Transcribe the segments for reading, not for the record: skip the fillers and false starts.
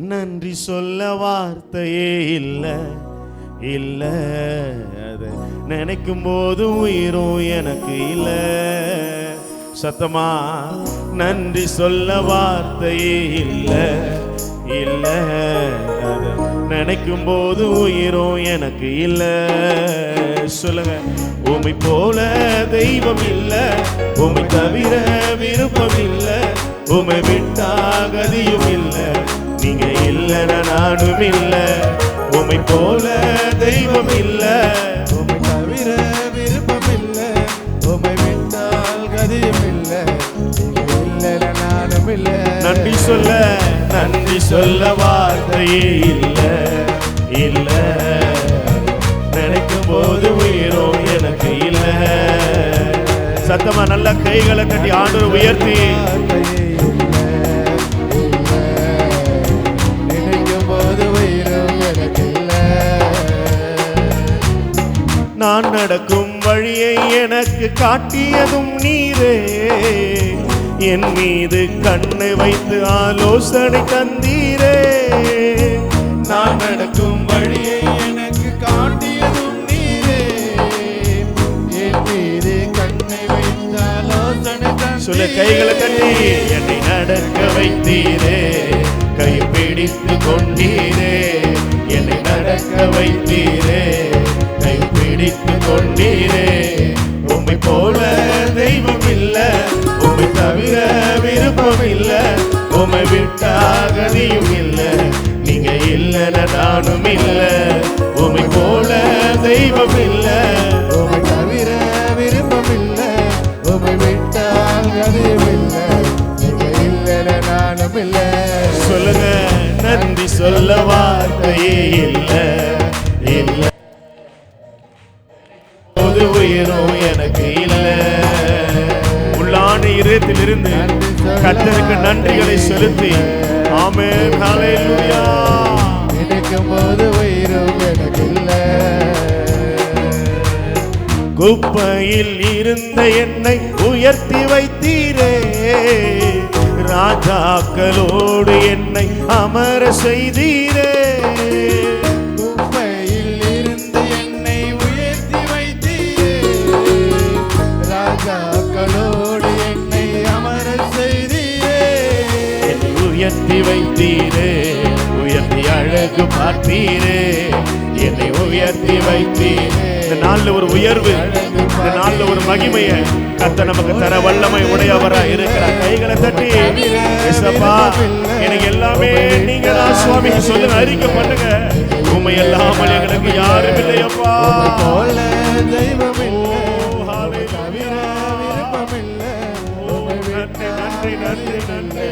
நன்றி சொல்ல வார்த்தையே இல்லை இல்ல, அதை நினைக்கும் போது உயிரும் எனக்கு இல்ல. சத்தமா நன்றி சொல்ல வார்த்தையே இல்ல இல்ல, அதை நினைக்கும் போது உயிரும் எனக்கு இல்ல. சொல்லுங்க. உம்மை போல தெய்வம் இல்ல, உம்மை தவிர விருப்பம் இல்ல, உம்மை விட்டா கதியும் இல்ல, நீங்க இல்லைன்னா நானும் இல்ல. உம்மை போல தெய்வம் இல்ல, உம்மை தவிர விருப்பம் இல்ல, உம்மை விட்டால் கதியும் இல்ல, நீங்க இல்லைன்னா நானும் இல்ல. நன்றி சொல்ல வார்த்தையே இல்ல இல்ல, நினைக்கும் போது உயிரும் எனக்கு இல்ல. சத்தமா நல்ல கைகளை தட்டி ஆண்டவரை உயர்த்தி நினைக்கும் போது உயிரும் எனக்கு இல்ல. நான் நடக்கும் வழியை எனக்கு காட்டியதும் நீரே, என் மீது கண்ணை வைத்து ஆலோசனை தந்தீரே. நான் நடக்கும் வழியை எனக்கு காட்டியதும் நீரே, என் மீது கண்ணை வைத்து ஆலோசனை தந்தீரே. சொல்ல கைகளை தட்டி என்னை நடக்க வைத்தீரே, கை பிடித்து கொண்டீரே, என்னை நடக்க வைத்தீரே, கை பிடித்து கொண்டீரே. உம்மை போல தெய்வம் இல்ல, உம்மை தவிர விருப்பம் இல்ல, உம்மை விட்டா கதியும் இல்ல, நீங்க இல்லைன்னா நானும் இல்ல. உம்மை போல தெய்வம் இல்ல, உம்மை தவிர விருப்பம் இல்ல, உம்மை விட்டால் கதியும் இல்ல, நீங்க இல்லைன்னா நானும் இல்ல. சொல்லுங்க. நன்றி சொல்ல வார்த்தையே இல்ல இல்ல, பொது உயிரும் எனக்கு இல்ல. உள்ளான இதயத்திலிருந்து கர்த்தருக்கு நன்றிகளை செலுத்தி ஆமென் ஹல்லேலூயா. நினைக்கும் போது உயிரும் எனக்கு இல்ல. குப்பையில் இருந்த என்னை உயர்த்தி வைத்தீரே, ராஜாக்களோடு என்னை அமர செய்தீரே. குப்பையில் இருந்து என்னை உயர்த்தி வைத்தீரே, ராஜாக்களோடு என்னை அமர செய்தீரே. என்னை உயர்த்தி வைத்தீரே, உயர்த்தி அழகு பார்த்தீரே, என்னை உயர்த்தி வைத்தீரே. இந்த நாள்ல ஒரு உயர்வு, இந்த நாள்ல ஒரு மகிமையை கர்த்தர் நமக்கு தர வல்லமை உடையவரா இருக்கிறார். கைகளை தட்டி இயேசுப்பா எனக்கு எல்லாமே நீங்க தான் சுவாமி சொல்லுங்க, அறிக்கை பண்ணுங்க. உண்மை இல்லாமல் எங்களுக்கு யாரும் இல்லையப்பா. போல தெய்வம் இல்லை, உம்மை தவிர விருப்பம் இல்லை, உம்மை விட்டால் நன்றி நன்றி நன்றி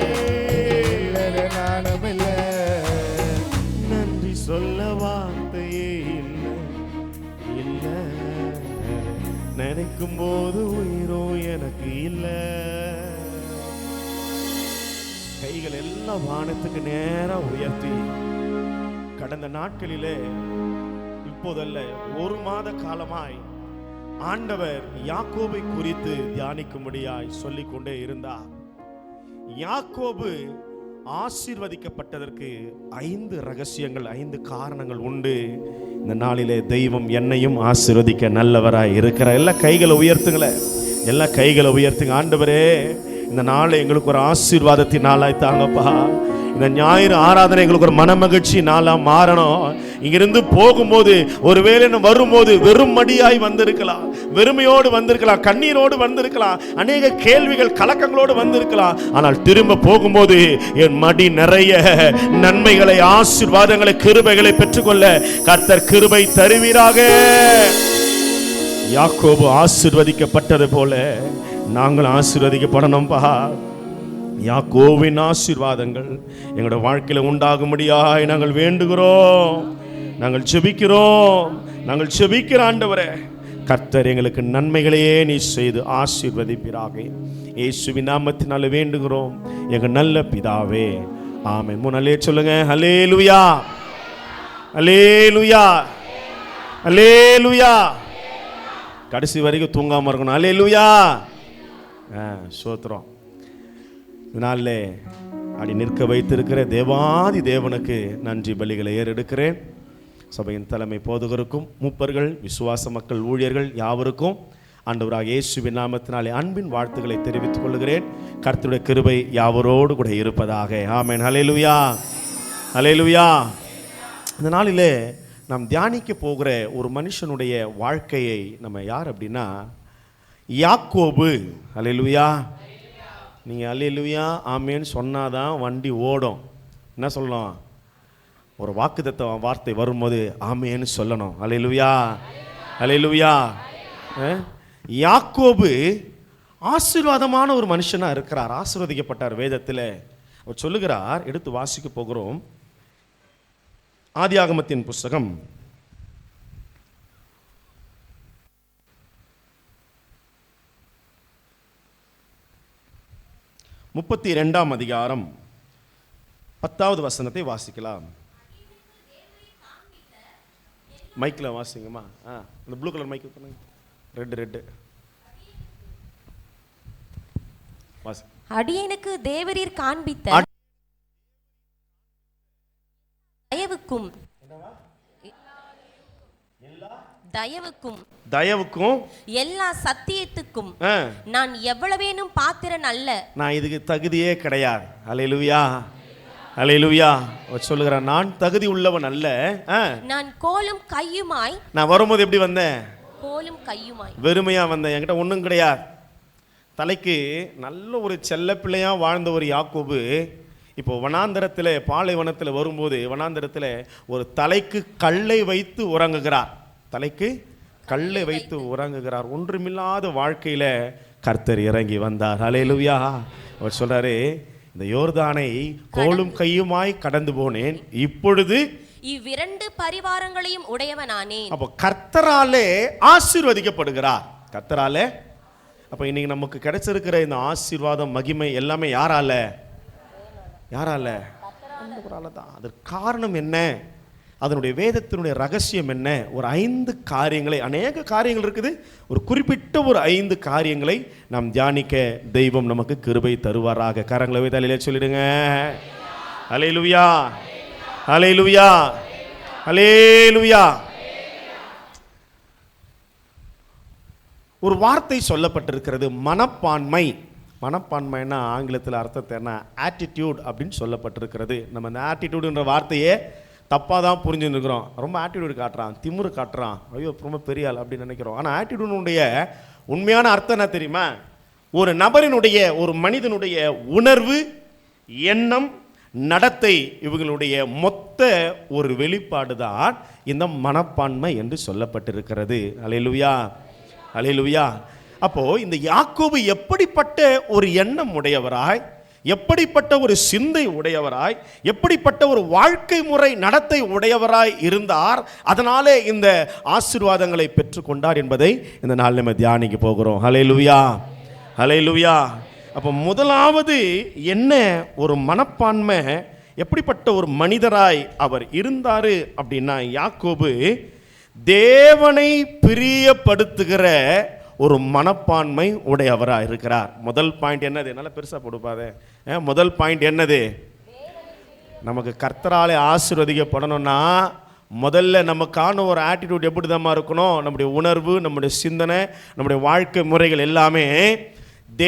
இல்லைன்னா நானும் இல்லை. நன்றி சொல்ல வார்த்தையே இல்லை இல்ல, நினைக்கும் போது உயிரும் எனக்கு இல்ல. கைகள் எல்லாம் வானத்துக்கு நேரா உயர்த்தி கடந்த நாட்களிலே இப்போதல்ல ஒரு மாத காலமாய் ஆண்டவர் யாக்கோபை குறித்து தியானிக்கும்படியாய் சொல்லிக் கொண்டே இருந்தார். யாக்கோபு ஆசீர்வதிக்கப்பட்டதற்கு 5 ரகசியங்கள், 5 காரணங்கள் உண்டு. இந்த நாளிலே தெய்வம் என்னையும் ஆசீர்வதிக்க நல்லவராய் இருக்கிறார். எல்லா கைகளை உயர்த்துங்களேன், எல்லா கைகளை உயர்த்துங்க. ஆண்டவரே, இந்த நாளை எங்களுக்கு ஒரு ஆசீர்வாதத்தின் நாளாய் தாங்கப்பா. இந்த ஞாயிறு ஆராதனை எங்களுக்கு ஒரு மனமகிழ்ச்சி நாளா மாறணும். இங்கிருந்து போகும்போது ஒருவேளை வரும்போது வெறும் மடியாய் வந்திருக்கலாம், வெறுமையோடு வந்திருக்கலாம், கண்ணீரோடு வந்திருக்கலாம், அநேக கேள்விகள் கலக்கங்களோடு வந்திருக்கலாம். ஆனால் திரும்ப போகும்போது என் மடி நிறைய நன்மைகளை, ஆசீர்வாதங்களை, கிருபைகளை பெற்றுக்கொள்ள கர்த்தர் கிருபை தருவீராக. யாக்கோபு ஆசீர்வதிக்கப்பட்டது போல நாங்கள் ஆசீர்வதிக்கப்படணும்பா. யாக்கோபின் ஆசீர்வாதங்கள் எங்களோட வாழ்க்கையில் உண்டாகும்படியாய் நாங்கள் வேண்டுகிறோம், நாங்கள் செபிக்கிறோம், நாங்கள் செபிக்கிற ஆண்டவரே, கர்த்தர் எங்களுக்கு நன்மைகளையே நீ செய்து ஆசீர்வதிப்பீராக. இயேசுவின் நாமத்தினால வேண்டுகிறோம் எங்கள் நல்ல பிதாவே, ஆமென். முன்னாலே சொல்லுங்க, ஹல்லேலூயா ஹல்லேலூயா ஹல்லேலூயா. கடைசி வரைக்கும் தூங்காம இருக்கணும். ஹல்லேலூயா. சோத்திரம். இதனால அப்படி நிற்க வைத்திருக்கிற தேவாதி தேவனுக்கு நன்றி பலிகளை ஏறெடுக்கிறேன். சபையின் தலைமை போதகருக்கும் மூப்பர்கள், விசுவாச மக்கள், ஊழியர்கள் யாவருக்கும் ஆண்டவராகிய இயேசுவின் நாமத்தினாலே அன்பின் வாழ்த்துக்களை தெரிவித்துக் கொள்கிறேன். கர்த்தருடைய கிருபை யாவரோடு கூட இருப்பதாக. ஆமென். ஹல்லேலூயா, ஹல்லேலூயா. இந்த நாளிலே நாம் தியானிக்க போகிற ஒரு மனுஷனுடைய வாழ்க்கையை நம்ம யார் அப்படின்னா யாக்கோபு. ஹல்லேலூயா. நீங்கள் ஹல்லேலூயா ஆமேன்னு சொன்னாதான் வண்டி ஓடும். என்ன சொல்லணும்? ஒரு வாக்குத்தத்த வார்த்தை வரும்போது ஆமேன்னு சொல்லணும். ஹல்லேலூயா, ஹல்லேலூயா. யாக்கோபு ஆசீர்வாதமான ஒரு மனுஷனாக இருக்கிறார், ஆசீர்வதிக்கப்பட்டார். வேதத்தில் அவர் சொல்லுகிறார், எடுத்து வாசிக்க போகிறோம். ஆதியாகமத்தின் புஸ்தகம் 32ஆம் அதிகாரம் 10வது வசனத்தை வாசிக்கலாம். மைக்கில் வாசிங்கம்மா. இந்த ப்ளூ கலர் மைக் பண்ணுங்க. ரெட்டு வாசி. அடியேனுக்கு தேவரீர் காண்பித்த தயவுக்கும் எல்லா சத்தியத்துக்கும் நான் எவ்வளவேனும் பாத்திரன் அல்ல. நான் இதுக்கு தகுதியே கிடையாது. ஹல்லேலூயா, ஹல்லேலூயா. சொல்லுகிறேன், நான் தகுதி உள்ளவன் அல்ல. நான் கோலும் கையுமாய். நான் வரும்போது எப்படி வந்தேன்? கோலும் கையுமாய் வெறுமையா வந்தேன். என்கிட்ட ஒன்றும் கிடையாது. தலைக்கு நல்ல ஒரு செல்ல பிள்ளையா வாழ்ந்த ஒரு யாக்கோபு இப்போ வனாந்தரத்தில், பாலைவனத்தில் வரும்போது வனாந்தரத்தில் ஒரு தலைக்கு கல்லை வைத்து உறங்குகிறார். தலைக்கு கல்லை வைத்து உறங்குகிறார். ஒன்றுமில்லாத வாழ்க்கையில கர்த்தர் இறங்கி வந்தார். ஹல்லேலூயா. அவர் சொல்றாரு, இந்த யோர்தானை கோலும் கையுமாய் கடந்து போனேன், இப்பொழுது இவ்விரண்டு பரிவாரங்களையும் உடையவனானேன். அப்போ கர்த்தராலே ஆசீர்வதிக்கப்படுகிறார். கர்த்தராலே. அப்போ இன்னைக்கு நமக்கு கிடைச்சிருக்கிற இந்த ஆசீர்வாதம், மகிமை எல்லாமே யாரால? யாரால? தான். அதற்கு காரணம் என்ன? அதனுடைய வேதத்தினுடைய ரகசியம் என்ன? ஒரு 5 காரியங்களை, அநேக காரியங்கள் இருக்குது, ஒரு குறிப்பிட்ட ஒரு 5 காரியங்களை நாம் தியானிக்க தெய்வம் நமக்கு கிருபை தருவாராக. கரங்களை தலையிலே சொல்லிடுங்க. ஹல்லேலூயா, ஹல்லேலூயா, ஹல்லேலூயா. ஒரு வார்த்தை சொல்லப்பட்டிருக்கிறது, மனப்பான்மை. மனப்பான்மைன்னா ஆங்கிலத்தில் அர்த்தத்தை என்ன? ஆட்டிடியூட் அப்படின்னு சொல்லப்பட்டிருக்கிறது. நம்ம இந்த ஆட்டிடியூடுன்ற வார்த்தையே தப்பாக தான் புரிஞ்சுருக்கிறோம். ரொம்ப ஆட்டிடியூடு காட்டுறான், திமுரு காட்டுறான், ஐயோ ரொம்ப பெரிய ஆள் அப்படின்னு நினைக்கிறோம். ஆனால் ஆட்டிடியூடுனுடைய உண்மையான அர்த்தம் என்ன தெரியுமா? ஒரு நபரினுடைய, ஒரு மனிதனுடைய உணர்வு, எண்ணம், நடத்தை, இவங்களுடைய மொத்த ஒரு வெளிப்பாடு தான் இந்த மனப்பான்மை என்று சொல்லப்பட்டிருக்கிறது. ஹல்லேலூயா, ஹல்லேலூயா. அப்போ இந்த யாக்கோபு எப்படிப்பட்ட ஒரு எண்ணம் உடையவராய், எப்படிப்பட்ட ஒரு சிந்தை உடையவராய், எப்படிப்பட்ட ஒரு வாழ்க்கை முறை நடத்தை உடையவராய் இருந்தார், அதனாலே இந்த ஆசீர்வாதங்களை பெற்றுக்கொண்டார் என்பதை இந்த நாள் நம்ம தியானிக்க போகிறோம். ஹல்லேலூயா, ஹல்லேலூயா. அப்போ முதலாவது என்ன ஒரு மனப்பான்மை, எப்படிப்பட்ட ஒரு மனிதராய் அவர் இருந்தார் அப்படின்னா, யாக்கோபு தேவனை பிரியப்படுத்துகிற ஒரு மனப்பான்மை உடையவராக இருக்கிறார். முதல் பாயிண்ட் என்னது? நல்லா பெருசாக கொடுப்பாத. முதல் பாயிண்ட் என்னது? நமக்கு கர்த்தராலே ஆசீர்வதிக்கப்படணும்னா முதல்ல நமக்கான ஒரு ஆட்டிடியூட் எப்படி தான் இருக்கணும்? நம்முடைய உணர்வு, நம்முடைய சிந்தனை, நம்முடைய வாழ்க்கை முறைகள் எல்லாமே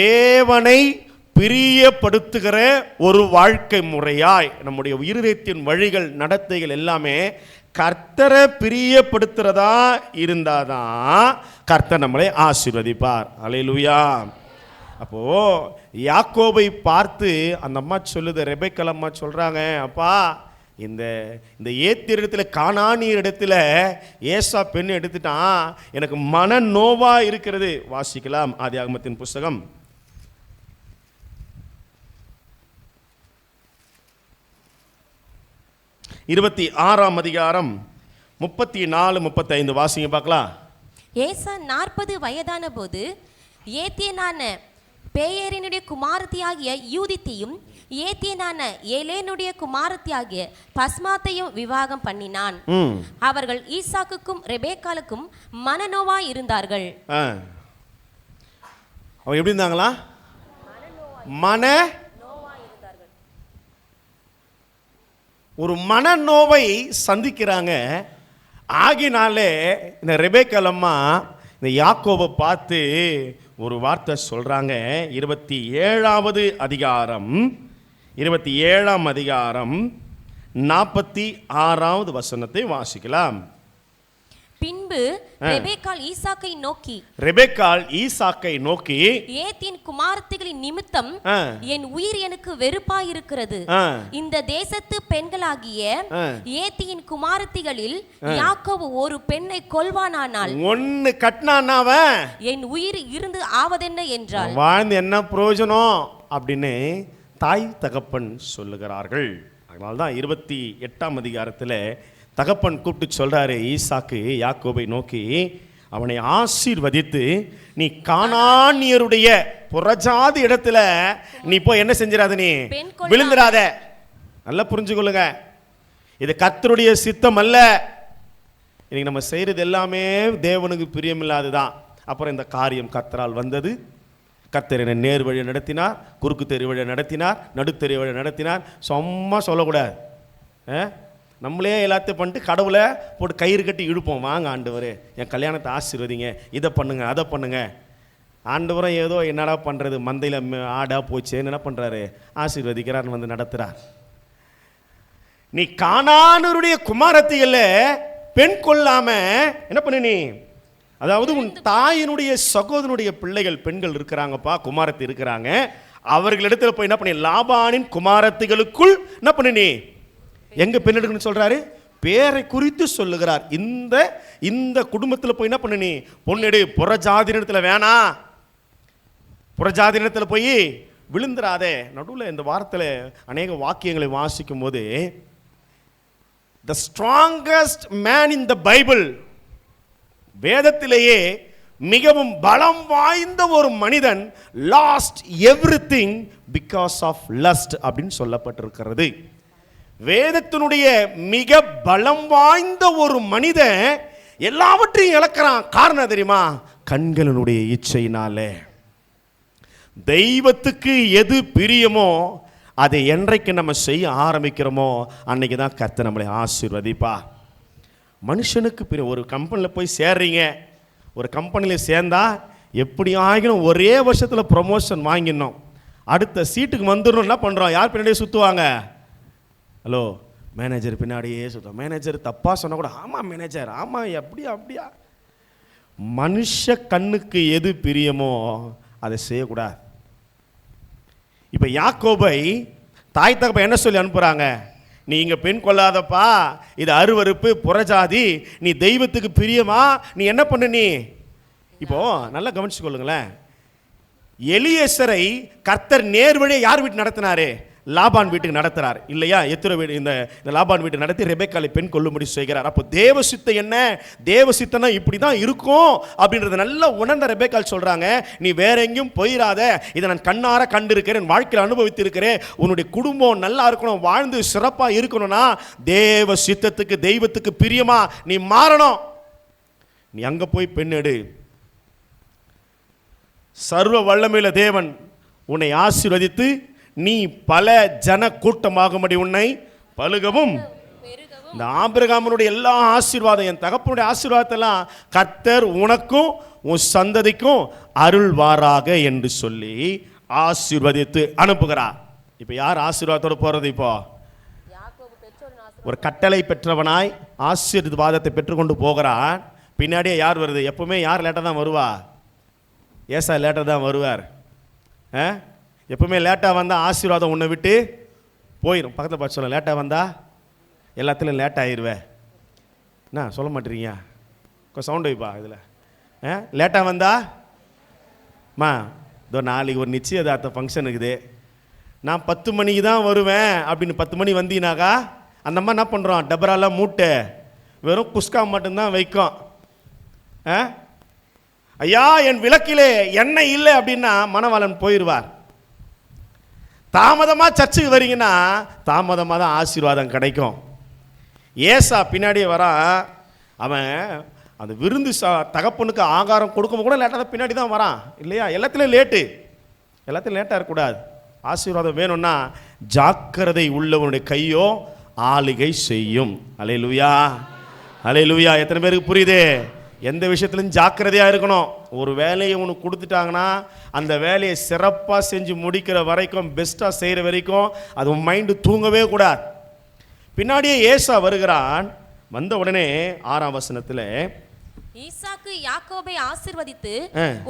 தேவனை பிரியப்படுத்துகிற ஒரு வாழ்க்கை முறையாய், நம்முடைய இருதயத்தின் வழிகள், நடத்தைகள் எல்லாமே கர்த்தரை பிரியப்படுத்துறதா இருந்தாதான் கர்த்தர் நம்மளை ஆசீர்வதிப்பார். ஹல்லேலூயா. அப்போ யாக்கோபை பார்த்து அந்த அம்மா சொல்லுது, ரெபெக்காள் அம்மா சொல்றாங்க, அப்பா இந்த இந்த ஏத்திர கானானியர் இடத்துல ஏசா பெண் எடுத்துட்டான், எனக்கு மன நோவா இருக்கிறது. வாசிக்கலாம் ஆதியாகமத்தின் புஸ்தகம் 26ஆம் அதிகாரம் 34-35 வாசிங்க பார்க்கலாம். ஏசா 40 வயதான போது ஏத்தியனான பேயேரினுடைய குமாரத்தியாகிய யூதித்தையும் ஏத்தியனான ஏலேனுடைய குமாரத்தியாகிய பஸ்மாத்தையும் விவாகம் பண்ணினான். அவர்கள் ஈசாக்குக்கும் ரெபேக்காளுக்கும் மனநோவாய் இருந்தார்கள். அவங்க எப்படி இருந்தாங்களா? மன ஒரு மனநோவை சந்திக்கிறாங்க. ஆகினாலே இந்த ரெபேக்காள் அம்மா இந்த யாக்கோபை பார்த்து ஒரு வார்த்தை சொல்றாங்க. 27வது அதிகாரம் 27ஆம் அதிகாரம் 46வது வசனத்தை வாசிக்கலாம். பின்பு ரெபேக்காள் ஈசாக்கை நோக்கி ஏத்தின் குமாரத்திகளின் நிமித்தம் என் உயிர் எனக்கு வெறுப்பாயிருக்கிறது. இந்த தேசத்து பெண்களாகிய ஏத்தியின் குமாரத்திகளில் யாக்கோபு ஒரு பெண்ணை கொல்வானானால் ஒன்னு கட்டினானாவ என் உயிர் இருந்து ஆவதென்ன என்றால் வாழ்ந்து என்ன பிரயோஜனம் அப்படின்னு தாய் தகப்பன் சொல்லுகிறார்கள். அதனால்தான் 28ஆம் அதிகாரத்தில் தகப்பன் கூப்பிட்டு சொல்றாரு ஈசாக்கு யாக்கோபை நோக்கி, அவனை ஆசீர்வதித்து நீ கானானியருடைய புறஜாதி இடத்துல நீ போய் என்ன செஞ்சிடாத, நீ விழுந்துடாத. நல்லா புரிஞ்சுக்கொள்ளுங்க, இது கர்த்தருடைய சித்தம் அல்ல. இன்னைக்கு நம்ம செய்யறது எல்லாமே தேவனுக்கு பிரியமில்லாதுதான். அப்புறம் இந்த காரியம் கர்த்தரால் வந்தது. கர்த்தர் என்னை நேர் வழி நடத்தினார், குறுக்கு தெரு வழி நடத்தினார், நடுத்தெரு வழி நடத்தினார். சும்மா சொல்லக்கூடாது. நம்மளே எல்லாத்தையும் பண்ணிட்டு கடவுளை போட்டு கயிறு கட்டி இழுப்போம். வாங்க ஆண்டவரே என் கல்யாணத்தை ஆசீர்வதிங்க, இதை பண்ணுங்க அதை பண்ணுங்க. ஆண்டவரும் ஏதோ என்னடா பண்ணுறது, மந்தையில் ஆடா போச்சு, என்ன பண்ணுறாரு, ஆசீர்வதிக்கிறார், வந்து நடத்துகிறார். நீ கானானருடைய குமாரத்திகள பெண் கொள்ளாம என்ன பண்ணு நீ, அதாவது உன் தாயினுடைய சகோதரனுடைய பிள்ளைகள் பெண்கள் இருக்கிறாங்கப்பா, குமாரத்தி இருக்கிறாங்க, அவர்களிடத்துல போய் என்ன பண்ணி லாபானின் குமாரத்திகளுக்குள் என்ன பண்ணு நீ எங்க பெண் எடுக்கணும்னு சொல்றாரு, பேரை குறித்து சொல்லுகிறார். இந்த குடும்பத்தில் போய் என்ன பண்ணு நீ பொண்ணெடு, புறஜாதினத்துல வேணாம், புறஜாதினத்துல போய் விழுந்துராதே. நடுவில் இந்த வாரத்தில் அநேக வாக்கியங்களை வாசிக்கும் போது the strongest man in the Bible, வேதத்திலேயே மிகவும் பலம் வாய்ந்த ஒரு மனிதன் lost everything because of lust அப்படின்னு சொல்லப்பட்டிருக்கிறது. வேதத்தினுடைய மிக பலம் வாய்ந்த ஒரு மனிதன் எல்லாவற்றையும் இழக்கிறான். காரணம் தெரியுமா, கண்களினுடைய இச்சையினாலே. தெய்வத்துக்கு எது பிரியமோ அதை என்றைக்கு நம்ம செய்ய ஆரம்பிக்கிறோமோ அன்னைக்கு தான் கர்த்தர் நம்மளை ஆசீர்வதிப்பா. மனுஷனுக்கு பிரியம். ஒரு கம்பெனியில் போய் சேர்றீங்க, ஒரு கம்பெனியில் சேர்ந்தா எப்படி ஆகினும் ஒரே வருஷத்தில் ப்ரொமோஷன் வாங்கிடணும், அடுத்த சீட்டுக்கு வந்துடணும். என்ன பண்ணுறோம், யார் பின்னாடியே சுற்றுவாங்க, ஹலோ மேனேஜர் பின்னாடியே சுற்றுவோம். மேனேஜர் தப்பாக சொன்னால் கூட ஆமாம் மேனேஜர், ஆமாம் அப்படியா. மனுஷ கண்ணுக்கு எது பிரியமோ அதை செய்யக்கூடாது. இப்போ யாக்கோபை தாய் தகப்பன் என்ன சொல்லி அனுப்புகிறாங்க, நீ இங்கே பெண் கொள்ளாதப்பா, இது அருவருப்பு, புறஜாதி, நீ தெய்வத்துக்கு பிரியமா, நீ என்ன பண்ணு நீ. இப்போ நல்லா கவனிச்சு கொள்ளுங்களேன், எலியேசரை கர்த்தர் நேர்வழியை யார் வீட்டு நடத்தினாரு, லாபான் வீட்டுக்கு நடத்துறார் இல்லையா, எத்திர வீடு, இந்த லாபான் வீட்டு நடத்தி ரெபெக்காளை பெண் கொள்ளும்படி செய்கிறார். அப்போ தேவ சித்தம் என்ன, தேவ சித்தம்னா இப்படி தான் இருக்கும் அப்படின்றத நல்லா உணர்ந்த ரெபெக்காள் சொல்றாங்க, நீ வேற எங்கேயும் போயிடாத, இதை நான் கண்ணார கண்டிருக்கிறேன், வாழ்க்கையில் அனுபவித்து இருக்கிறேன், உன்னுடைய குடும்பம் நல்லா இருக்கணும், வாழ்ந்து சிறப்பாக இருக்கணும்னா தேவ சித்தத்துக்கு தெய்வத்துக்கு பிரியமா நீ மாறணும். நீ அங்க போய் பெண் எடு. சர்வ வல்லமையுள்ள தேவன் உன்னை ஆசீர்வதித்து நீ பல ஜன கூட்டமாகும்படி உன்னை பலுகவும். இந்த ஆபிரகாமனுடைய எல்லா ஆசீர்வாதம், என் தகப்பனுடைய ஆசீர்வாதத்தெல்லாம் கர்த்தர் உனக்கும் உன் சந்ததிக்கும் அருள்வாராக என்று சொல்லி ஆசீர்வதித்து அனுப்புகிறார். இப்போ யார் ஆசீர்வாதத்தோடு போறது, இப்போ ஒரு கட்டளை பெற்றவனாய் ஆசீர்வாதத்தை பெற்றுக்கொண்டு போகிறான். பின்னாடியே யார் வருது, எப்பவுமே யார் லேட்டாக தான் வருவா, ஏசா லேட்டாக தான் வருவார். எப்பவுமே லேட்டாக வந்தால் ஆசீர்வாதம் உன்னை விட்டு போயிடும். பக்கத்தில் பார்த்து சொல்ல, லேட்டாக வந்தால் எல்லாத்துலையும் லேட் ஆயிடுவேன். என்ன சொல்ல மாட்டேறீங்க, கொஞ்சம் சவுண்ட் வைப்பா இதில். லேட்டாக வந்தாம்மா, இதோ நாளைக்கு ஒரு நிச்சயதார்த்த ஃபங்க்ஷன் இருக்குது, நான் 10 மணிக்கு தான் வருவேன் அப்படின்னு 10 மணி வந்தீங்கனாக்கா அந்த அம்மா என்ன பண்ணுறோம், டபராலாம் மூட்டை வெறும் குஸ்கா மட்டும்தான் வைக்கும். ஐயா என் விளக்கிலே எண்ணெய் இல்லை அப்படின்னா மணவாளன் போயிடுவார். தாமதமாக சர்ச்சுக்கு வரீங்கன்னா தாமதமாக தான் ஆசீர்வாதம் கிடைக்கும். ஏசா பின்னாடியே வரான், அவன் அந்த விருந்து தகப்பனுக்கு ஆகாரம் கொடுக்கும் கூட லேட்டாக தான் பின்னாடி தான் வரான் இல்லையா, எல்லாத்துலேயும் லேட்டாக இருக்கக்கூடாது. ஆசீர்வாதம் வேணும்னா ஜாக்கிரதை உள்ளவனுடைய கையோ ஆளுகை செய்யும். அல்லேலூயா, அல்லேலூயா. எத்தனை பேருக்கு புரியுது? எந்த விஷயத்துலையும் ஜாக்கிரதையாக இருக்கணும். ஒரு வேலையை உனக்கு கொடுத்துட்டாங்கன்னா அந்த வேலையை சிறப்பாக செஞ்சு முடிக்கிற வரைக்கும், பெஸ்ட்டாக செய்கிற வரைக்கும் அது உன் மைண்டு தூங்கவே கூடாது. பின்னாடியே ஏசா வருகிறான். வந்த உடனே 6ஆம் வசனத்தில், ஈசாக்கு யாக்கோபை ஆசீர்வதித்து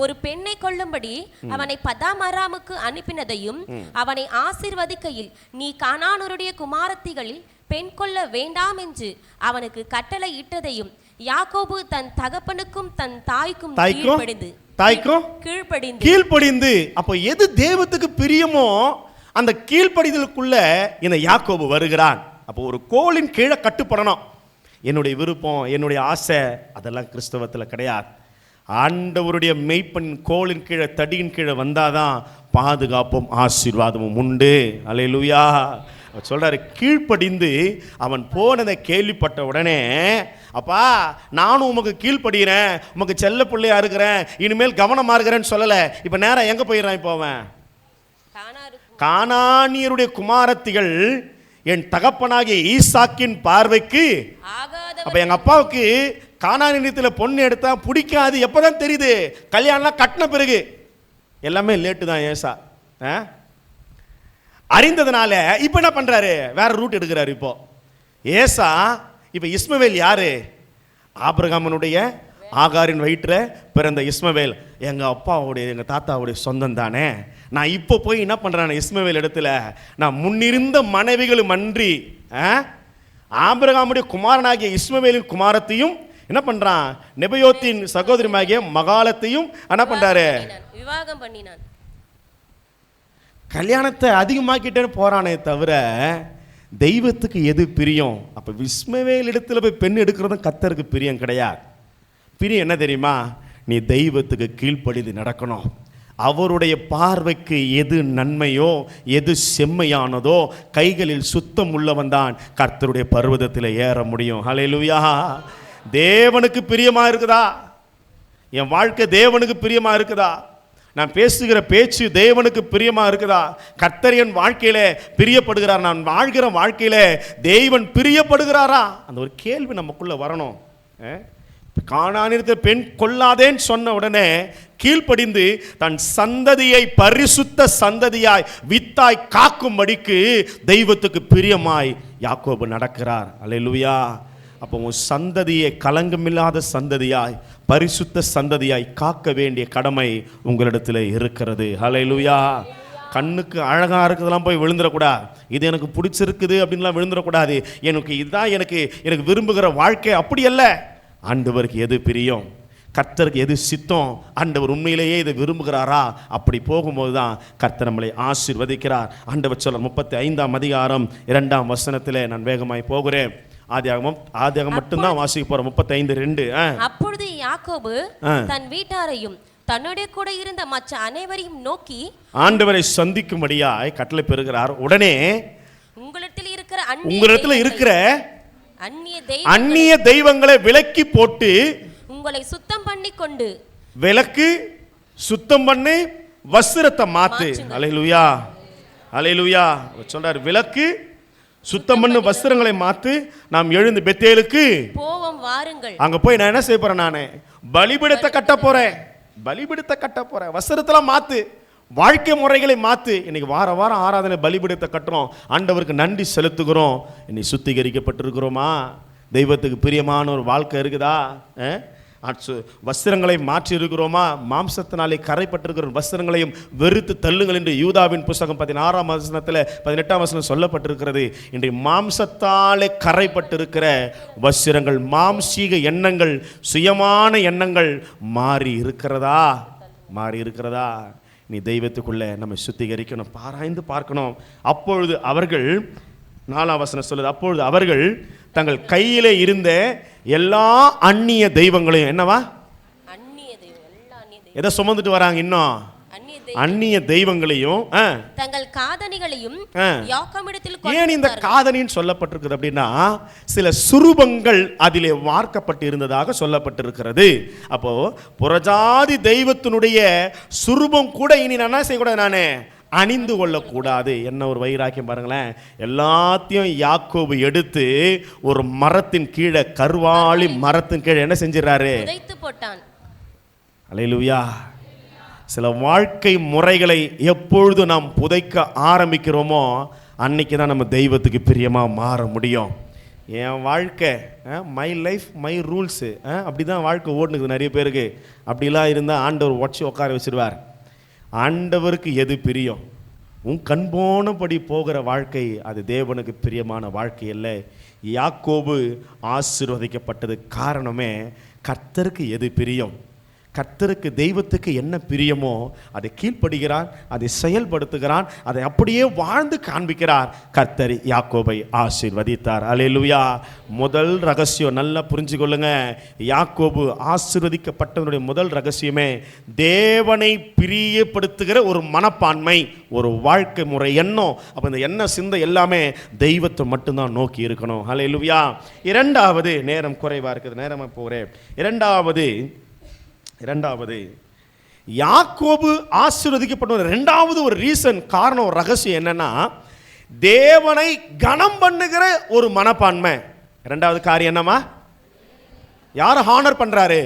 ஒரு பெண்ணை கொள்ளும்படி அவனை பதாம் அராமுக்கு அனுப்பினதையும், அவனை ஆசீர்வதிக்கையில் நீ கானானூருடைய குமாரத்திகளில் பெண் கொள்ள வேண்டாம் என்று அவனுக்கு கட்டளை இட்டதையும் யாக்கோபு தன் தகப்பனுக்கும் தன் தாய்க்கும் கீழ்ப்படிந்து. அப்போ எது தேவத்துக்கு பிரியமோ அந்த கீழ்ப்படிதலுக்குள்ள இந்த யாக்கோபு வருகிறான். அப்போ ஒரு கோலின் கீழே கட்டுப்படணும். என்னுடைய விருப்பம், என்னுடைய ஆசை அதெல்லாம் கிறிஸ்தவத்தில் கிடையாது. ஆண்டவருடைய மெய்ப்பன் கோலின் கீழே, தடியின் கீழே வந்தாதான் பாதுகாப்பும் ஆசீர்வாதமும் உண்டு. அல்லேலூயா. சொல்றாரு, கீழ்ப்படிந்து. அவன் போனதை கேள்விப்பட்ட உடனே, அப்பா நானும் உமக்கு கீழ்ப்படுகிறேன், உமக்கு செல்ல பிள்ளையா இருக்கிறேன், இனிமேல் கவனமா இருக்கிறேன்னு சொல்லல. இப்ப நேரம் எங்க போயிடறான்? இப்போ அவன் கானானியருடைய குமாரத்திகள் என் தகப்பனாகிய ஈசாக்கின் பார்வைக்கு. அப்ப எங்க அப்பாவுக்கு கானானியத்தில் பொண்ணு எடுத்தா பிடிக்காது. எப்பதான் தெரியுது? கல்யாணம் கட்டின பிறகு. எல்லாமே லேட்டு தான். ஏசா அறிந்ததுனால இப்ப என்ன பண்றாரு? வேற ரூட் எடுக்கிறாரு. இப்போ ஏசா இப்ப இஸ்மவேல் யாரு? ஆபிரகாமனுடைய ஆகாரின் வயிற்றுல பிறந்த இஸ்மவேல் எங்க அப்பாவுடைய, எங்க தாத்தாவுடைய சொந்தம் தானே. நான் இப்போ போய் என்ன பண்றேன்? இஸ்மவேல் இடத்துல நான் முன்னிருந்த மனைவிகளும் அன்றி ஆபிரகாமுடைய குமாரனாகிய இஸ்மவேலின் குமாரத்தையும் என்ன பண்றான்? நெபயோத்தின் சகோதரியாகிய மகாலத்தையும் என்ன பண்றாரு? விவாகம் பண்ணினான். கல்யாணத்தை அதிகமாக்கிட்டே போறானே தவிர தெய்வத்துக்கு எது பிரியம்? அப்ப இஸ்மவேல் இடத்துல போய் பெண் எடுக்கிறதும் கர்த்தருக்கு பிரியம் கிடையாது. பிரியம் என்ன தெரியுமா? நீ தெய்வத்துக்கு கீழ்ப்படிந்து நடக்கணும். அவருடைய பார்வைக்கு எது நன்மையோ, எது செம்மையானதோ, கைகளில் சுத்தம் உள்ளவன் தான் கர்த்தருடைய பர்வதத்தில் ஏற முடியும். ஹல்லேலூயா. தேவனுக்கு பிரியமா இருக்குதா? என் வாழ்க்கை தேவனுக்கு பிரியமா இருக்குதா? நான் பேசுகிற பேச்சு தேவனுக்கு பிரியமா இருக்குதா? கர்த்தர் என் வாழ்க்கையில பிரியப்படுகிறார். நான் வாழ்கிற வாழ்க்கையில தேவன் பிரியப்படுகிறாரா? அந்த ஒரு கேள்வி நமக்குள்ள வரணும். கானானியத்தில் பெண் கொள்ளாதேன்னு சொன்ன உடனே கீழ்ப்படிந்து தன் சந்ததியை பரிசுத்த சந்ததியாய் வித்தாய் காக்கும்படிக்கு தெய்வத்துக்கு பிரியமாய் யாக்கோபு நடக்கிறார். அல்லேலூயா. அப்போ உன் சந்ததியை கலங்கமில்லாத சந்ததியாய், பரிசுத்த சந்ததியாய் காக்க வேண்டிய கடமை உங்களிடத்தில் இருக்கிறது. ஹல்லேலூயா. கண்ணுக்கு அழகாக இருக்கிறதெல்லாம் போய் விழுந்துடக்கூடாது. இது எனக்கு பிடிச்சிருக்குது அப்படின்லாம் விழுந்துடக்கூடாது. எனக்கு இதுதான் எனக்கு விரும்புகிற வாழ்க்கை. அப்படி அல்ல. ஆண்டவருக்கு எது பிரியம், கர்த்தருக்கு எது சித்தம், ஆண்டவர் உண்மையிலேயே இதை விரும்புகிறாரா? அப்படி போகும்போது தான் கர்த்தர் நம்மளை ஆசீர்வதிக்கிறார். ஆண்டவர் சொல்ல 35ஆம் அதிகாரம் 2ஆம் வசனத்தில் நான் வேகமாய் போகிறேன். ஆதியாகமம் மட்டும்தான் வாசிக்க போறோம். 35:2. அப்பொழுது யாக்கோபு தன் வீட்டாரையும் தன்னுடைய கூட இருந்த மற்ற அனைவரையும் நோக்கி ஆண்டவரை சந்திக்கும்படியாய் கட்டளை பெறுகிறார். உடனே உங்களிடத்தில் இருக்கிற அந்நிய தெய்வங்களை விலக்கி போட்டு உங்களை சுத்தம் பண்ணி கொண்டு, விலக்கு சுத்தம் பண்ணி வஸ்திரத்தை மாத்து. அல்லேலூயா, அல்லேலூயா. சொல்றார், விலக்கு சுத்தம் பண்ணு, வஸ்திரங்களை மாத்து, நாம் எழுந்து பெத்தேலுக்கு போவோம் வாருங்கள். அங்க போய் நான் என்ன செய்ய போறேன்? நானே பலிபீடத்தை கட்ட போறேன். பலிபீடத்தை கட்ட போறேன். வஸ்திரத்தெல்லாம் மாத்து, வாழ்க்கை முறைகளை மாத்து. இன்னைக்கு வார வாரம் ஆராதனை பலிபீடத்தை கட்டுறோம். ஆண்டவருக்கு நன்றி செலுத்துகிறோம். இன்னைக்கு சுத்திகரிக்கப்பட்டிருக்கிறோமா? தெய்வத்துக்கு பிரியமான ஒரு வாழ்க்கை இருக்குதா? வஸ்திரங்களை மாற்றி இருக்கிறோமா? மாம்சத்தினாலே கரைப்பட்டிருக்கிற வஸ்திரங்களையும் வெறுத்து தள்ளுங்கள் என்று யூதாவின் புஸ்தகம் 16ஆம் வசனத்தில் 18ஆம் வசனம் சொல்லப்பட்டிருக்கிறது. இன்றைய மாம்சத்தாலே கரைப்பட்டிருக்கிற வஸ்திரங்கள், மாம்சீக எண்ணங்கள், சுயமான எண்ணங்கள் மாறி இருக்கிறதா? மாறி இருக்கிறதா? நீ தெய்வத்துக்குள்ள நம்ம சுத்திகரிக்கணும், பாராய்ந்து பார்க்கணும். அப்பொழுது அவர்கள், 4ஆம் வசனம் சொல்லுது, அப்பொழுது அவர்கள் தங்கள் கையிலே இருந்த எல்லா அந்நிய தெய்வங்களையும், என்னவா, எதை சுமந்துட்டு வராங்க? இன்னும் அந்நிய தெய்வங்களையும் தங்கள் காதணிகளையும் யாக்கோபிடத்தில். ஏன் இந்த காதணின்னு சொல்லப்பட்டிருக்குது அப்படின்னா, சில சுரூபங்கள் அதிலே வார்க்கப்பட்டு இருந்ததாக சொல்லப்பட்டிருக்கிறது. அப்போ புறஜாதி தெய்வத்தினுடைய சுரூபம் கூட இனி நான் என்ன செய்யக்கூடாது? நானே அணிந்து கொள்ளக்கூடாது. என்ன ஒரு வைராக்கியம் பாருங்களேன். எல்லாத்தையும் யாக்கோபு எடுத்து ஒரு மரத்தின் கீழே, கர்வாலி மரத்தின் கீழே என்ன செஞ்சிடறாரு? புதைத்து போட்டான். அல்லேலூயா. சில வாழ்க்கை முறைகளை எப்பொழுது நாம் புதைக்க ஆரம்பிக்கிறோமோ அன்னைக்கு தான் நம்ம தெய்வத்துக்கு பிரியமாக மாற முடியும். என் வாழ்க்கை, மை லைஃப் மை ரூல்ஸு, அப்படி தான் வாழ்க்கை ஓடுனுக்குது நிறைய பேருக்கு. அப்படிலாம் இருந்தால் ஆண்டவர் உடச்சி உட்கார வச்சிருவார். ஆண்டவருக்கு எது பிரியம்? உன் கண் போனபடி போகிற வாழ்க்கை அது தேவனுக்கு பிரியமான வாழ்க்கை இல்லை. யாக்கோபு ஆசீர்வதிக்கப்பட்டது காரணமே கர்த்தருக்கு எது பிரியம், கர்த்தருக்கு தெய்வத்துக்கு என்ன பிரியமோ அதை கீழ்ப்படுகிறான், அதை செயல்படுத்துகிறான், அதை அப்படியே வாழ்ந்து காண்பிக்கிறார். கர்த்தர் யாக்கோபை ஆசீர்வதித்தார். அல்லேலூயா. முதல் ரகசியம் நல்லா புரிஞ்சுக்கொள்ளுங்க. யாக்கோபு ஆசீர்வதிக்கப்பட்டவனுடைய முதல் ரகசியமே தேவனை பிரியப்படுத்துகிற ஒரு மனப்பான்மை, ஒரு வாழ்க்கை முறை, எண்ணம். அப்போ இந்த எண்ண சிந்தை எல்லாமே தெய்வத்தை மட்டும்தான் நோக்கி இருக்கணும். அல்லேலூயா. இரண்டாவது, நேரம் குறைவாக இருக்குது, நேரமாக போகிறேன். இரண்டாவது யாக்கோபு ஆசீர்வதிக்கப்பட்ட இரண்டாவது ஒரு ரீசன், காரணம், ஒரு ரகசியம் என்னன்னா தேவனை கனம் பண்ணுகிற ஒரு மனப்பான்மை. இரண்டாவது காரியம் என்னமா? யார் ஹானர் பண்றாரு?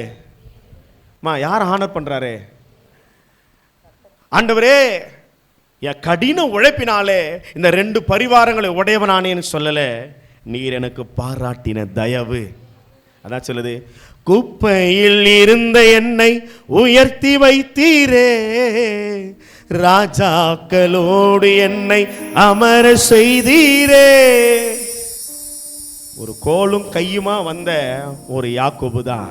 யார் ஹானர் பண்றாரு? ஆண்டவரே, என் கடின உழைப்பினாலே இந்த 2 பரிவாரங்களை உடையவனானேன்னு சொல்லல, நீர் எனக்கு பாராட்டின தயவு. அதான் சொல்லுது, குப்பையில் இருந்த என்னை உயர்த்தி வைத்தீரே, ராஜாக்களோடு என்னை அமர செய்தீரே. ஒரு கோலும் கையுமா வந்த ஒரு யாக்கோபு தான்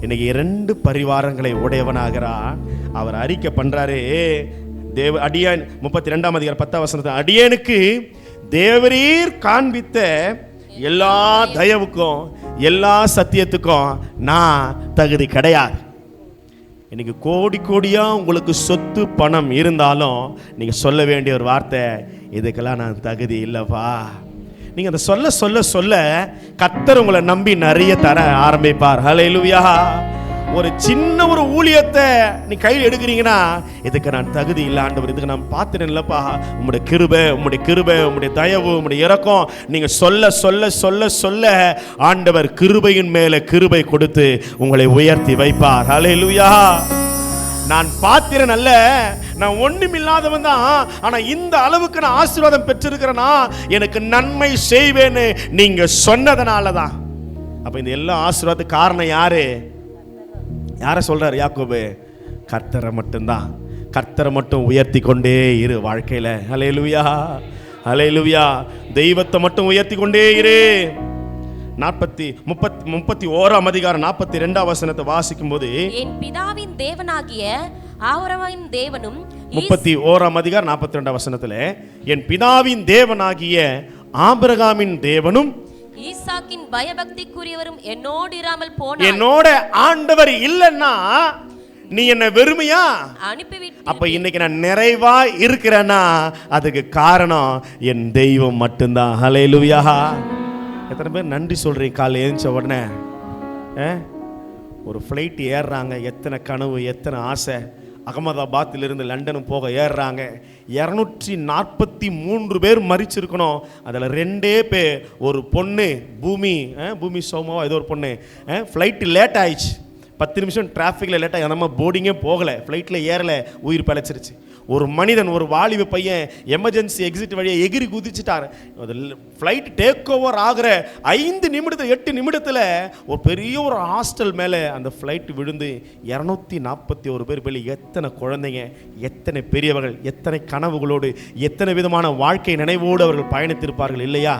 இன்னைக்கு 2 பரிவாரங்களை உடையவனாகிறான். அவர் அறிக்கை பண்றாரு, அடியான் 32ஆம் அதிகாரம் 10ஆம் வசனத்தில், அடியேனுக்கு தேவரீர் காண்பித்த எல்லா தயவுக்கும் எல்லா சத்தியத்துக்கும் நான் தகுதி கிடையாது. இன்னைக்கு கோடி கோடியா உங்களுக்கு சொத்து பணம் இருந்தாலும் நீங்க சொல்ல வேண்டிய ஒரு வார்த்தை, இதுக்கெல்லாம் நான் தகுதி இல்லைப்பா. நீங்க அதை சொல்ல சொல்ல சொல்ல கர்த்தர் உங்களை நம்பி நிறைய தர ஆரம்பிப்பார். ஹல்லேலூயா. ஒரு சின்ன ஒரு ஊழியத்தை நீ கையில் எடுக்கிறீங்கன்னா, இதுக்கு நான் தகுதி இல்லை ஆண்டவர், இதுக்கு நான் பார்த்துட்டேன் இல்லப்பா, உம்முடைய கிருபை, உம்முடைய கிருபை, உம்முடைய தயவு, உம்முடைய இரக்கம், நீங்க சொல்ல சொல்ல சொல்ல சொல்ல ஆண்டவர் கிருபையின் மேல கிருபை கொடுத்து உங்களை உயர்த்தி வைப்பார். ஹல்லேலூயா. நான் பாத்திரன் அல்ல, நான் ஒண்ணுமில்லாதவன் தான், ஆனா இந்த அளவுக்கு நான் ஆசீர்வாதம் பெற்றிருக்கிறேன்னா எனக்கு நன்மை செய்வேன்னு நீங்க சொன்னதனால தான். அப்ப இந்த எல்லா ஆசீர்வாதத்துக்கு காரணம் யாரு? யாரை சொல்றாரு யாக்கோபு? கர்த்தரை மட்டும்தான். கர்த்தரை மட்டும் உயர்த்தி கொண்டே இரு வாழ்க்கையில. ஹல்லேலூயா, ஹல்லேலூயா. தெய்வத்தை மட்டும் உயர்த்தி கொண்டே இரு. 31ஆம் அதிகாரம் 42ஆம் வசனத்தை வாசிக்கும் போது, என் பிதாவின் தேவனாகிய ஆபிரகாமின் தேவனும், 31ஆம் அதிகாரம் 42ஆம் வசனத்துல, என் பிதாவின் தேவனாகிய ஆபிரகாமின் தேவனும் ஈசாக்கின் பயபக்திக்குரியவரும் என்னோடு இராமல் போனார். என்னோட ஆண்டவர் இல்லைன்னா நீ என்ன வெறுமையா அனுப்பிவிட்டு, அப்ப இன்னைக்கு நான் நிறைவா இருக்கிறேன்னா அதுக்கு காரணம் என் தெய்வம் மட்டும்தான். ஹல்லேலூயா. எத்தனை பேர் நன்றி சொல்றீங்க? காலையில் எழுந்த உடனே ஒரு ஃப்ளைட் ஏறுறாங்க, எத்தனை கனவு, எத்தனை ஆசை. அகமதாபாத்திலிருந்து லண்டன் போக ஏறுறாங்க. 243 பேர் மரிச்சிருக்கணும். அதில் 2 பேர், ஒரு பொண்ணு பூமி சோமாவா ஏதோ ஒரு பொண்ணு, ஃப்ளைட்டு லேட் ஆயிடுச்சு. 10 நிமிஷம் டிராஃபிக்கில் லேட் ஆகி அந்த மாதிரி போர்டிங்கே போகலை, ஃப்ளைட்டில் ஏறலை, உயிர் பிழைச்சிருச்சு. ஒரு மனிதன், ஒரு வாலிப பையன் எமர்ஜென்சி எக்ஸிட் வழியாக எகிரி குதிச்சுட்டார். ஃப்ளைட் டேக் ஓவர் ஆகிற 5 நிமிடத்தில் 8 நிமிடத்தில் ஒரு பெரிய ஒரு ஹாஸ்டல் மேலே அந்த ஃப்ளைட் விழுந்து 241 பேர் பேர், எத்தனை குழந்தைங்க, எத்தனை பெரியவர்கள், எத்தனை கனவுகளோடு, எத்தனை விதமான வாழ்க்கை நினைவோடு அவர்கள் பயணித்திருப்பார்கள் இல்லையா?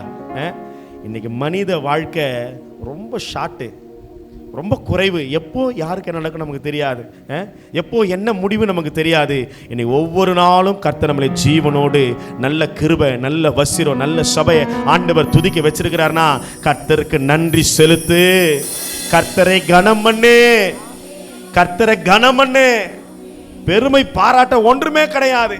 இன்னைக்கு மனித வாழ்க்கை ரொம்ப ஷார்ட்டு, ரொம்ப குறைவு. எப்போ யாருக்கு என்ன நடக்கும் நமக்கு தெரியாது, எப்போ என்ன முடிவு நமக்கு தெரியாது. இன்னைக்கு ஒவ்வொரு நாளும் கர்த்தர் நம்மளை ஜீவனோடு நல்ல கிருபை, நல்ல வசிரம், நல்ல சபையை ஆண்டவர் துதிக்க வச்சிருக்கிறார்னா கர்த்தருக்கு நன்றி செலுத்து. கர்த்தரை கனம் பண்ணு, கர்த்தரை கனம் பண்ணு. பெருமை பாராட்ட ஒன்றுமே கிடையாது,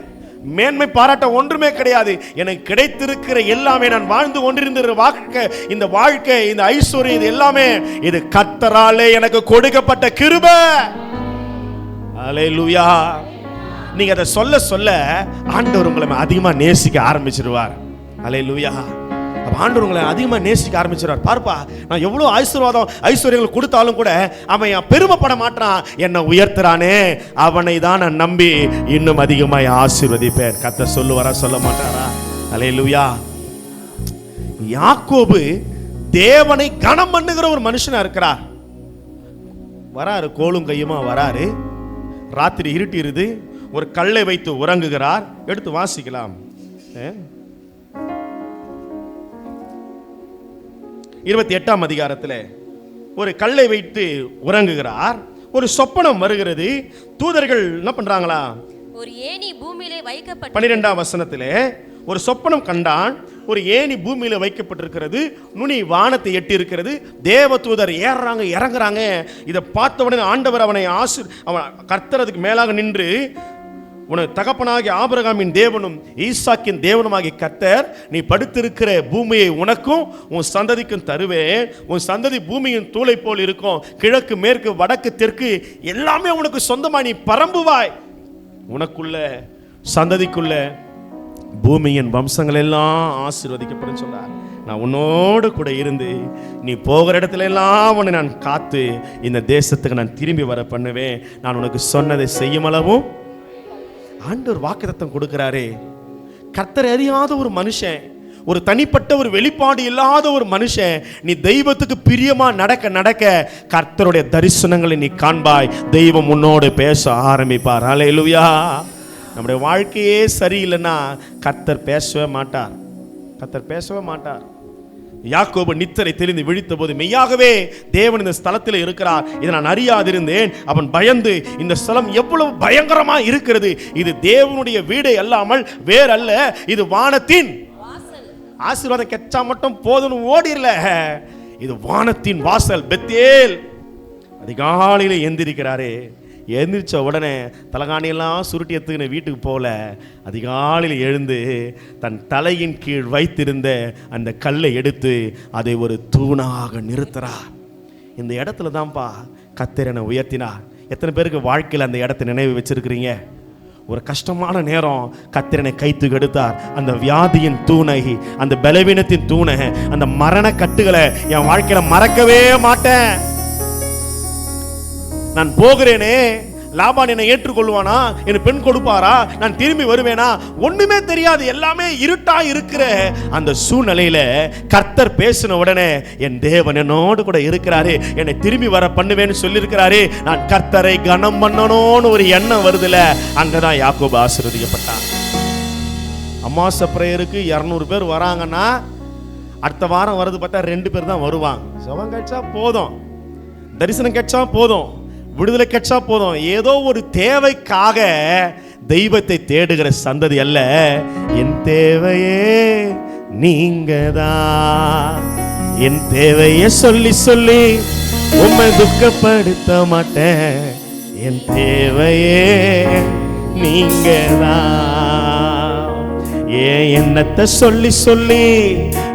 மேன்மை பாராட்ட ஒன்றுமே கிடையாது. எனக்கு கிடைத்திருக்கிற எல்லாமே, நான் வாழ்ந்து கொண்டிருந்த வாழ்க்கை, இந்த வாழ்க்கை, இந்த ஐஸ்வர்யம், இது எல்லாமே இது கர்த்தராலே எனக்கு கொடுக்கப்பட்ட கிருபை. அல்லேலூயா. நீங்க அதை சொல்ல சொல்ல ஆண்டவர் உங்களை அதிகமா நேசிக்க ஆரம்பிச்சிருவார். அல்லேலூயா. அப்ப ஆண்டவர் உங்களை அதிகமா நேசிக்க ஆரம்பிச்சிருவார். பார்ப்பா, நான் எவ்வளவு ஐஸ்வர்யங்கள் கொடுத்தாலும் கூட அவன் பெருமைப்பட மாட்டான். என்னை உயர்த்துறானே, அவனை தான் நான் நம்பி இன்னும் அதிகமாய் ஆசீர்வதிப்பேன். கர்த்தர் சொல்லுவாரா, சொல்ல மாட்டாரா? அல்லேலூயா. யாக்கோபு தேவனை கனம் பண்ணுகிற ஒரு மனுஷனா இருக்கிறார். வராரு, கோலும் கையுமா வராரு. ராத்திரி இருட்டிருது, ஒரு கல்லை வைத்து உறங்குகிறார். எடுத்து வாசிக்கலாம். 28ஆம் அதிகாரத்தில் ஒரு கல்லை வைத்து உறங்குகிறார். ஒரு சொப்பனம் வருகிறது. தூதர்கள் என்ன பண்றாங்களா? ஒரு ஏணி பூமியிலே வைக்கப்பட்டு 12ஆம் வசனத்திலே ஒரு சொப்பனம் கண்டான். ஒரு ஏணி பூமியில வைக்கப்பட்டிருக்கிறது. நுனி வானத்தை எட்டி இருக்கிறது. தேவதூதர் ஏறுறாங்க, இறங்குறாங்க. இதை பார்த்த உடனே ஆண்டவர் அவனை கர்த்தர் அதுக்கு மேலாக நின்று, உனது தகப்பனாகிய ஆபிரகாமின் தேவனும் ஈசாக்கின் தேவனுமாகிய கர்த்தர், நீ படுத்திருக்கிற பூமியை உனக்கும் உன் சந்ததிக்கும் தருவேன். உன் சந்ததி பூமியின் தூளை போல் இருக்கும். கிழக்கு மேற்கு வடக்கு தெற்கு எல்லாமே உனக்கு சொந்தமா நீ பரம்புவாய். உனக்குள்ள சந்ததிக்குள்ள பூமியின் வம்சங்கள் எல்லாம் ஆசீர்வதிக்கப்படும் சொன்னார். நான் உன்னோடு கூட இருந்து நீ போகிற இடத்துல எல்லாம் உன்னை நான் காத்து இந்த தேசத்துக்கு நான் திரும்பி வர பண்ணுவேன். நான் உனக்கு சொன்னதை செய்யும் அளவும் ஆண்டவர் வாக்குத்தத்தம் கொடுக்கிறாரே. கர்த்தர் அறியாத ஒரு மனுஷன், ஒரு தனிப்பட்ட ஒரு வெளிப்பாடு இல்லாத ஒரு மனுஷன், நீ தெய்வத்துக்கு பிரியமா நடக்க நடக்க கர்த்தருடைய தரிசனங்களை நீ காண்பாய். தெய்வம் உன்னோடு பேச ஆரம்பிப்பார். அல்லேலூயா. நம்முடைய வாழ்க்கையே சரியில்லைன்னா கர்த்தர் பேசவே மாட்டார். கர்த்தர் பேசவே மாட்டார். யாக்கோபு நித்திரை தெளிந்து விழித்த போது, மெய்யாகவே தேவன் இந்த ஸ்தலத்தில் இருக்கிறார், இதை நான் அறியாதிருந்தேன். அவன் பயந்து, இந்த ஸ்தலம் எவ்வளவு பயங்கரமா இருக்கிறது, இது தேவனுடைய வீடு அல்லாமல் வேறல்ல, இது வானத்தின் ஆசீர்வாதம் கெச்சா மட்டும் போதும்னு ஓடிரல, இது வானத்தின் வாசல். பெத்தேல். அதிகாலையில எந்திரிக்கிறாரே. எழுந்திரிச்ச உடனே தலகாணியெல்லாம் சுருட்டி எடுத்துக்கின வீட்டுக்கு போல, அதிகாலையில் எழுந்து தன் தலையின் கீழ் வைத்திருந்த அந்த கல்லை எடுத்து அதை ஒரு தூணாக நிறுத்துறார். இந்த இடத்துல தான்ப்பா கர்த்தர் என்னை உயர்த்தினார். எத்தனை பேருக்கு வாழ்க்கையில் அந்த இடத்தை நினைவு வச்சிருக்கிறீங்க? ஒரு கஷ்டமான நேரம் கர்த்தர் என்னை கைத்துக்கு எடுத்தார். அந்த வியாதியின் தூணை, அந்த பலவீனத்தின் தூணை, அந்த மரண கட்டுகளை என் வாழ்க்கையில மறக்கவே மாட்டேன். நான் போகிறேனே, லாபான் என்னை ஏற்றுக்கொள்வானா, என் பெண் கொடுப்பாரா, நான் திரும்பி வருவேனா, ஒண்ணுமே தெரியாது. எல்லாமே இருட்டா இருக்கிற அந்த சூழ்நிலையில கர்த்தர் பேசின உடனே என் தேவன் என்னோடு கூட இருக்கிறாரு, என்னை திரும்பி வர பண்ணுவேன்னு சொல்லியிருக்கிறாரு. நான் கர்த்தரை கனம் பண்ணணும்னு ஒரு எண்ணம் வருதுல, அங்கதான் யாக்கோபு ஆசீர்வதிக்கப்பட்டான். அமாவாசை பிரேயருக்கு 200 பேர் வராங்கன்னா அடுத்த வாரம் வருது பார்த்தா 2 பேர் தான் வருவாங்க. சுகம் கிடைச்சா போதும், தரிசனம் கிடைச்சா போதும், விடுதலை கிடைச்சா போதும். ஏதோ ஒரு தேவைக்காக தெய்வத்தை தேடுகிற சந்ததி அல்ல. என் தேவையே நீங்கதான். என் தேவையை சொல்லி சொல்லி உம்மை துக்கப்படுத்த மாட்டேன். என் தேவையே நீங்கதான். ஏன் எண்ணத்தை சொல்லி சொல்லி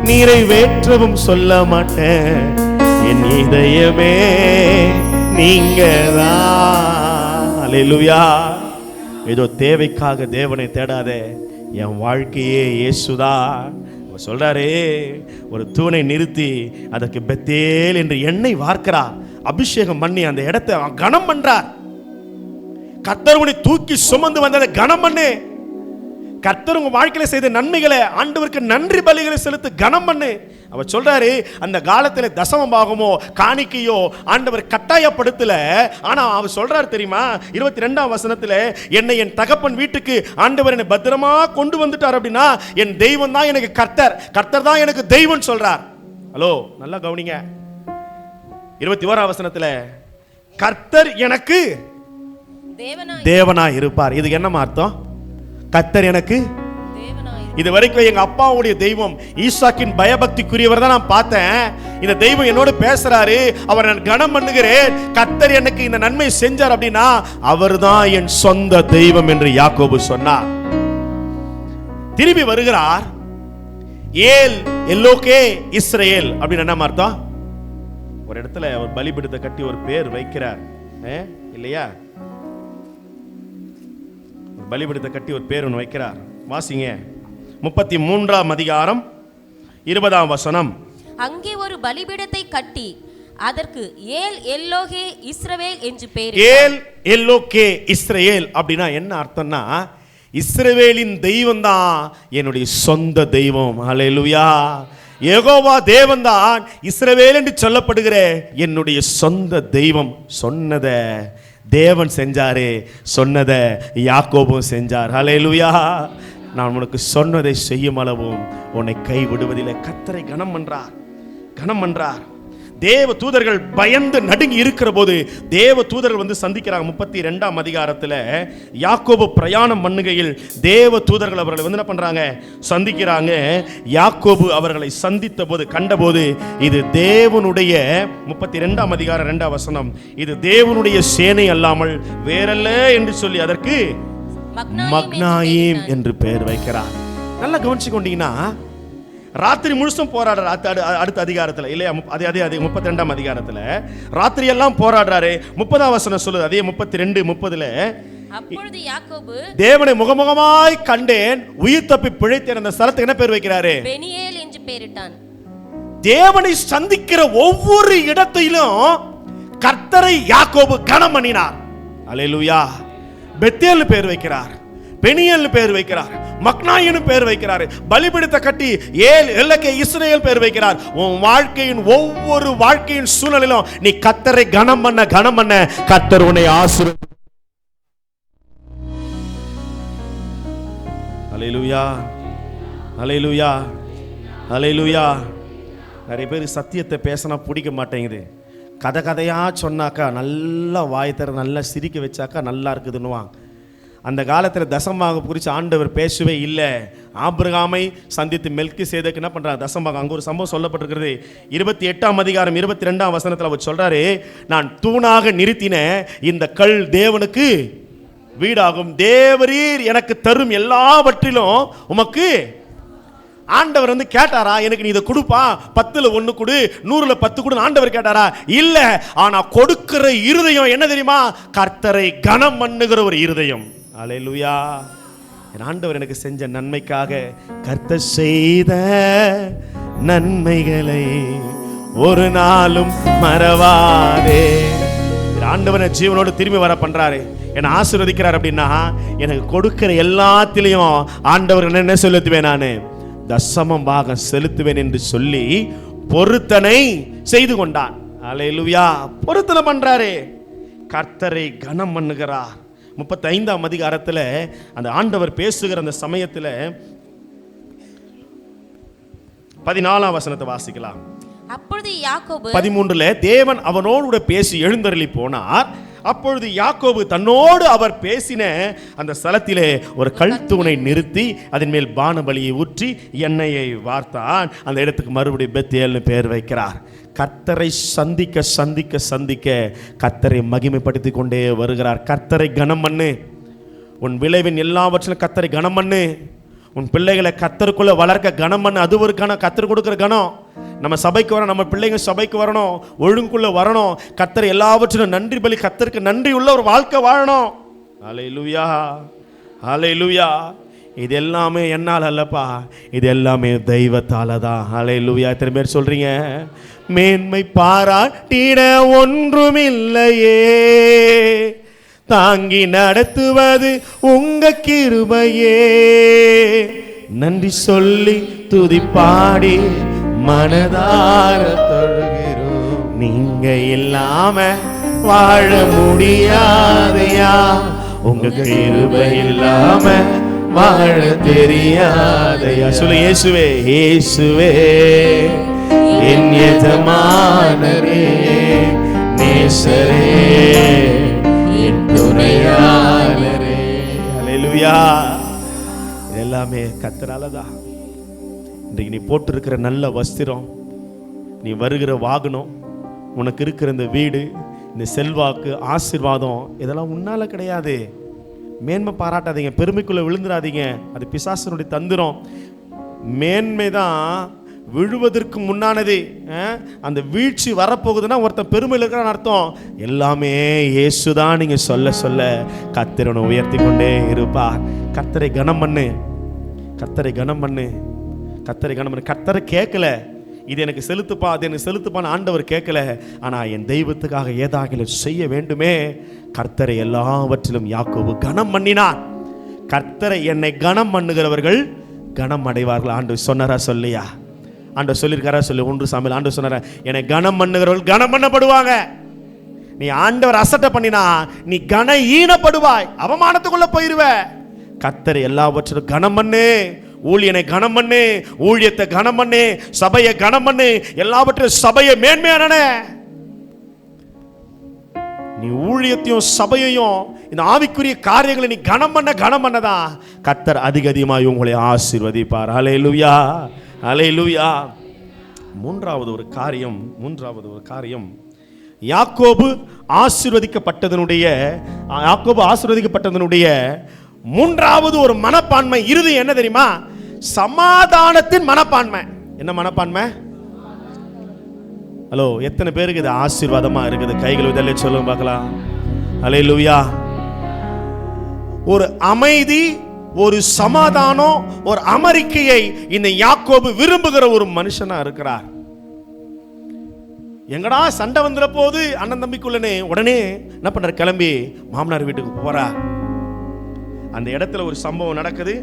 நிறைவேற்றவும் சொல்ல மாட்டேன். என் இதயமே நீங்கதான். அல்லேலூயா. ஏதோ தேவைக்காக தேவனை தேடாதே, என் வாழ்க்கையே இயேசுதான். சொல்றாரே, ஒரு தூணை நிறுத்தி அதற்கு பெத்தேல் என்று எண்ணெய் வார்க்கிறார். அபிஷேகம் பண்ணி அந்த இடத்தை கனம் பண்றார். கர்த்தர் உன்னை தூக்கி சுமந்து வந்ததை கனம் பண்ணு. கர்த்தர் உங்க வாழ்க்கையில செய்த நன்மைகளை, ஆண்டவருக்கு நன்றி பலிகளை செலுத்து, கனம் பண்ணு. அவர் சொல்றாரு, அந்த காலத்துல தசம பாகமோ காணிக்கையோ ஆண்டவர் கட்டாயப்படுத்தல. ஆனா அவர் சொல்றாரு தெரியுமா, 22ஆம் வசனத்துல, என்னை என் தகப்பன் வீட்டுக்கு ஆண்டவர் என்னை பத்திரமா கொண்டு வந்துட்டார் அப்படின்னா என் தெய்வம் தான் எனக்கு கர்த்தர், கர்த்தர் தான் எனக்கு தெய்வம் சொல்றார். ஹலோ, நல்லா கவனிங்க. 21ஆம் வசனத்துல, கர்த்தர் எனக்கு தேவனாய் இருப்பார். இதுக்கு என்ன அர்த்தம்? கர்த்தர் எனக்கு இது வரைக்கும் எங்க அப்பாவுடைய தெய்வம் ஈசாக்கின் பயபக்திக்குரியவர் தான் நான் பார்த்தேன். இந்த தெய்வம் என்னோடு பேசுறாரு, அவர் நான் கனம் பண்ணுகிறேன். கர்த்தர் எனக்கு இந்த நன்மை செஞ்சார் அப்படின்னா அவர் தான் என் சொந்த தெய்வம் என்று யாக்கோபு சொன்னார். திரும்பி வருகிறார். ஏல் எல்லோகே இஸ்ரேல் அப்படின்னு என்ன அர்த்தம்? ஒரு இடத்துல ஒரு பலிபீடத்தை கட்டி ஒரு பேர் வைக்கிறார் இல்லையா? பலிபீடத்தை கட்டி ஒரு பேர் ஒன்று வைக்கிறார். வாசிங்க 33ஆம் அதிகாரம் 20ஆம் வசனம். அங்கே ஒரு பலிபீடத்தை கட்டி அதற்கு ஏல் எல்லோகே இஸ்ரவேல் என்று பெயர். ஏல் எல்லோகே இஸ்ரவேல் அப்படின்னா என்ன அர்த்தம்னா, இஸ்ரவேலின் தெய்வம் தான் என்னுடைய சொந்த தெய்வம். ஹல்லேலூயா. யெகோவா தேவன் தான் இஸ்ரவேல் என்று சொல்லப்படுகிற என்னுடைய சொந்த தெய்வம். சொன்னதை தேவன் செஞ்சாரு, சொன்னதை யாக்கோபும் செஞ்சார். ஹல்லேலூயா. நான் உனக்கு சொன்னதை செய்யும் அளவும் உன்னை கை விடுவதில்லை. கர்த்தரை கனம் பண்றார். தேவ தூதர்கள் பயந்து நடுங்கி இருக்கிற போது தேவ தூதர்கள் வந்து சந்திக்கிறாங்க. 32ஆம் அதிகாரத்தில் யாக்கோபு பிரயாணம் பண்ணுகையில் தேவ தூதர்கள் அவர்களை வந்து என்ன பண்றாங்க, சந்திக்கிறாங்க. யாக்கோபு அவர்களை சந்தித்த போது கண்டபோது இது தேவனுடைய 32ஆம் அதிகாரம் 2ஆம் வசனம், இது தேவனுடைய சேனை அல்லாமல் வேறல்ல என்று சொல்லி அதற்கு மக்னாயீம் என்று பெயர் வைக்கிறார். நல்லா கவனிச்சு கொண்டீங்கன்னா, ராத்திரி முழுசும் போராடுற அடுத்த அதிகாரத்தில் இல்லையா, அதே 32ஆம் அதிகாரத்தில் ராத்திரி எல்லாம் போராடுறாரு. 30ஆம் வசனம் சொல்லுது, அதே 32:30. அப்பொழுது யாக்கோபு தேவனை முகமுகமாய் கண்டேன், உயிர் தப்பி பிழைத்தேன். அந்த ஸ்தலத்துக்கு என்ன பேர் வைக்கிறாரு? பெனியேல் என்று பெயரிட்டான். தேவனை சந்திக்கிற ஒவ்வொரு இடத்திலும் கர்த்தரை யாக்கோபு கனம் பண்ணினார். அல்லேலூயா. பெத்தேல் பேர் வைக்கிறார், பெனியேல் பேர் வைக்கிறார், மக்னாயின்னு பேர் வைக்கிறார், பலிபீடத்தை கட்டி ஏல் எல்லோகே இஸ்ரவேல் பேர் வைக்கிறார். உன் வாழ்க்கையின் ஒவ்வொரு வாழ்க்கையின் சூழ்நிலையிலும் நீ கர்த்தரை கனம் பண்ண கர்த்தர் உன்னை ஆசீர்வதிப்பார். அல்லேலூயா, அல்லேலூயா, அல்லேலூயா. நிறைய பேர் சத்தியத்தை பேசினா பிடிக்க மாட்டேங்குது. கதையா சொன்னாக்கா நல்லா வாய் தர நல்லா சிரிக்க வச்சாக்கா நல்லா இருக்குதுன்னுவாங்க. அந்த காலத்தில் தசமாக குறித்து ஆண்டவர் பேசவே இல்லை. ஆபிரகாமை சந்தித்து மெல்கிசேதேக்கு என்ன பண்ணுறாங்க, தசமாக. அங்கே ஒரு சம்பவம் சொல்லப்பட்டிருக்கிறது. 28ஆம் அதிகாரம் 22ஆம் வசனத்தில் அவர் சொல்கிறாரு, நான் தூணாக நிறுத்தின இந்த கல் தேவனுக்கு வீடாகும், தேவரீர் எனக்கு தரும் எல்லாவற்றிலும் உமக்கு. ஆண்டவர் வந்து கேட்டாரா, எனக்கு நீ இதை கொடுப்பா, 10ல் 1 கொடு, 100ல் 10 கொடு ஆண்டவர் கேட்டாரா? இல்ல. ஆனா கொடுக்கிற இருதயம் என்ன தெரியுமா? கர்த்தரை கனம் பண்ணுகிற ஒரு இருதயம். அல்லேலூயா. என் ஆண்டவர் எனக்கு செஞ்ச நன்மைக்காக கர்த்தர் செய்த நன்மைகளை ஒரு நாளும் மறவாதே. ஆண்டவர் ஜீவனோடு திரும்பி வர பண்றாரு, என்னை ஆசீர்வதிக்கிறார். அப்படின்னா எனக்கு கொடுக்கிற எல்லாத்திலையும் ஆண்டவர் என்ன செலுத்துவேன், நான் தசமம் பாகம் செலுத்துவேன் என்று சொல்லி பொருத்தனை செய்து கொண்டான். அல்லேலூயா. பொருத்தனை பண்றாரு, கர்த்தரை கனம் பண்ணுகிறார். 35ஆம் அதிகாரத்தில் அந்த ஆண்டவர் பேசுகிற அந்த சமயத்தில் 14ஆம் வசனத்தை வாசிக்கலாம். அப்பொழுது யாக்கோபு 13ல் தேவன் அவனோடு பேசி எழுந்தருளி போனார். அப்பொழுது யாக்கோபு தன்னோடு அவர் பேசின அந்த ஸ்தலத்திலே ஒரு கல் தூணை நிறுத்தி அதன் மேல் பானபலியை ஊற்றி எண்ணெயை வார்த்தான். அந்த இடத்துக்கு மறுபடியும் பெத்தேல்னு பெயர் வைக்கிறார். கர்த்தரை சந்திக்க சந்திக்க சந்திக்க கர்த்தரை மகிமைப்படுத்தி கொண்டே வருகிறார். கர்த்தரை கனம் பண்ணு. உன் விளைவின் எல்லாவற்றிலும் கர்த்தரை கனம் பண்ணு. உன் பிள்ளைகளை கர்த்தருக்குள்ள வளர்க்க கனம் பண்ணு. அது ஒரு கனம், கர்த்தர் கொடுக்குற கனம். நம்ம சபைக்கு வரணும், நம்ம பிள்ளைங்க சபைக்கு வரணும், ஒழுங்குக்குள்ள வரணும். கர்த்தர் எல்லாவற்றிலும் நன்றி பலி, கர்த்தருக்கு நன்றி உள்ள ஒரு வாழ்க்கை வாழணும். அல்லேலூயா, அல்லேலூயா. இது எல்லாமே என்னால் அல்லப்பா, இது எல்லாமே தெய்வத்தால தான். அல்லேலூயா. எத்தனை பேர் சொல்றீங்க? மேன்மை பாராட்டிட ஒன்றுமில்லையே, தாங்கி நடத்துவது உங்க கிருபையே, நன்றி சொல்லி துதிப்பாடி மனதார தொழுகிறோம். நீங்க இல்லாம வாழ முடியாதையா, உங்க கிருபை இல்லாம வாழ தெரியாதையா. சொல்லு, இயேசுவே இயேசுவே என் எஜமானரே, நேசரே, என் துணையாளரே. அல்லேலூயா. எல்லாமே கர்த்தராலதான். இன்றைக்கு நீ போட்டிருக்கிற நல்ல வஸ்திரம், நீ வருகிற வாகனம், உனக்கு இருக்கிற இந்த வீடு, இந்த செல்வாக்கு, ஆசீர்வாதம், இதெல்லாம் உன்னால கிடையாது. மேன்மை பாராட்டாதீங்க, பெருமைக்குள்ள விழுந்துடாதீங்க. அது பிசாசனுடைய தந்திரம். மேன்மை தான் விழுவதற்கு முன்னானது. அந்த வீழ்ச்சி வரப்போகுதுன்னா ஒருத்தன் பெருமையில் இருக்கிறான்னு அர்த்தம். எல்லாமே இயேசுதான் நீங்க சொல்ல சொல்ல கர்த்தரை உயர்த்தி கொண்டே இருப்பார். கர்த்தரை கனம் பண்ணு, கர்த்தரை கனம் பண்ணு, கர்த்தரை கனம் பண்ணு. கர்த்தரை கேட்கல, இது எனக்கு செலுத்துப்பா, அது எனக்கு செலுத்துப்பான்னு ஆண்டவர் கேட்கல. ஆனா என் தெய்வத்துக்காக ஏதாகிலும் செய்ய வேண்டுமே. கர்த்தரை எல்லாவற்றிலும் யாக்கோபு கனம் பண்ணினார். கர்த்தரை என்னை கனம் பண்ணுகிறவர்கள் கனம் அடைவார்கள். ஆண்டவர் சொன்னாரா சொல்லியா? ஆண்டவர் சொல்லியிருக்காரா? சொல்லி 1 சாமுவேல் ஆண்டவர் சொன்னாரா, என்னை கனம் பண்ணுகிறவர்கள் கனம் பண்ணப்படுவாங்க. நீ ஆண்டவர் அசட்டை பண்ணினா நீ கன ஈனப்படுவாய், அவமானத்துக்குள்ள போயிருவ. கர்த்தரை எல்லாவற்றிலும் கனம் பண்ணு, ஊழியனை கனம் பண்ணு, ஊழியத்தை கனம் பண்ணு, சபையை கனம் பண்ணு, எல்லாவற்றையும் சபையை மேன்மையான. நீ ஊழியத்தையும் சபையையும் இந்த ஆவிக்குரிய காரியங்களை நீ கனம் பண்ணதான் கர்த்தர் அதிகமாய் உங்களை ஆசீர்வதிப்பார். ஹல்லேலூயா, ஹல்லேலூயா. மூன்றாவது ஒரு காரியம் யாக்கோபு ஆசீர்வதிக்கப்பட்டதனுடைய மூன்றாவது ஒரு மனப்பான்மை இறுதி என்ன தெரியுமா? சமாதானத்தின் மனப்பான்மை. என்ன மனப்பான்மை? ஹலோ, எத்தனை பேருக்கு இது ஆசீர்வாதமா இருக்குது? கைகள் இதெல்ல சொல்லுங்க பார்க்கலாம். ஹல்லேலூயா. ஒரு அமைதி, ஒரு சமாதானம், ஒரு அமெரிக்கையை இந்த யாக்கோபு விரும்புகிற ஒரு மனுஷனா இருக்கிறார். எங்கடா சண்டை வந்துற போது அண்ணன் தம்பிக்குள்ளனே உடனே என்ன பண்ற, கிளம்பி மாமனார் வீட்டுக்கு போறா. அந்த இடத்துல ஒரு சம்பவம் நடக்குது.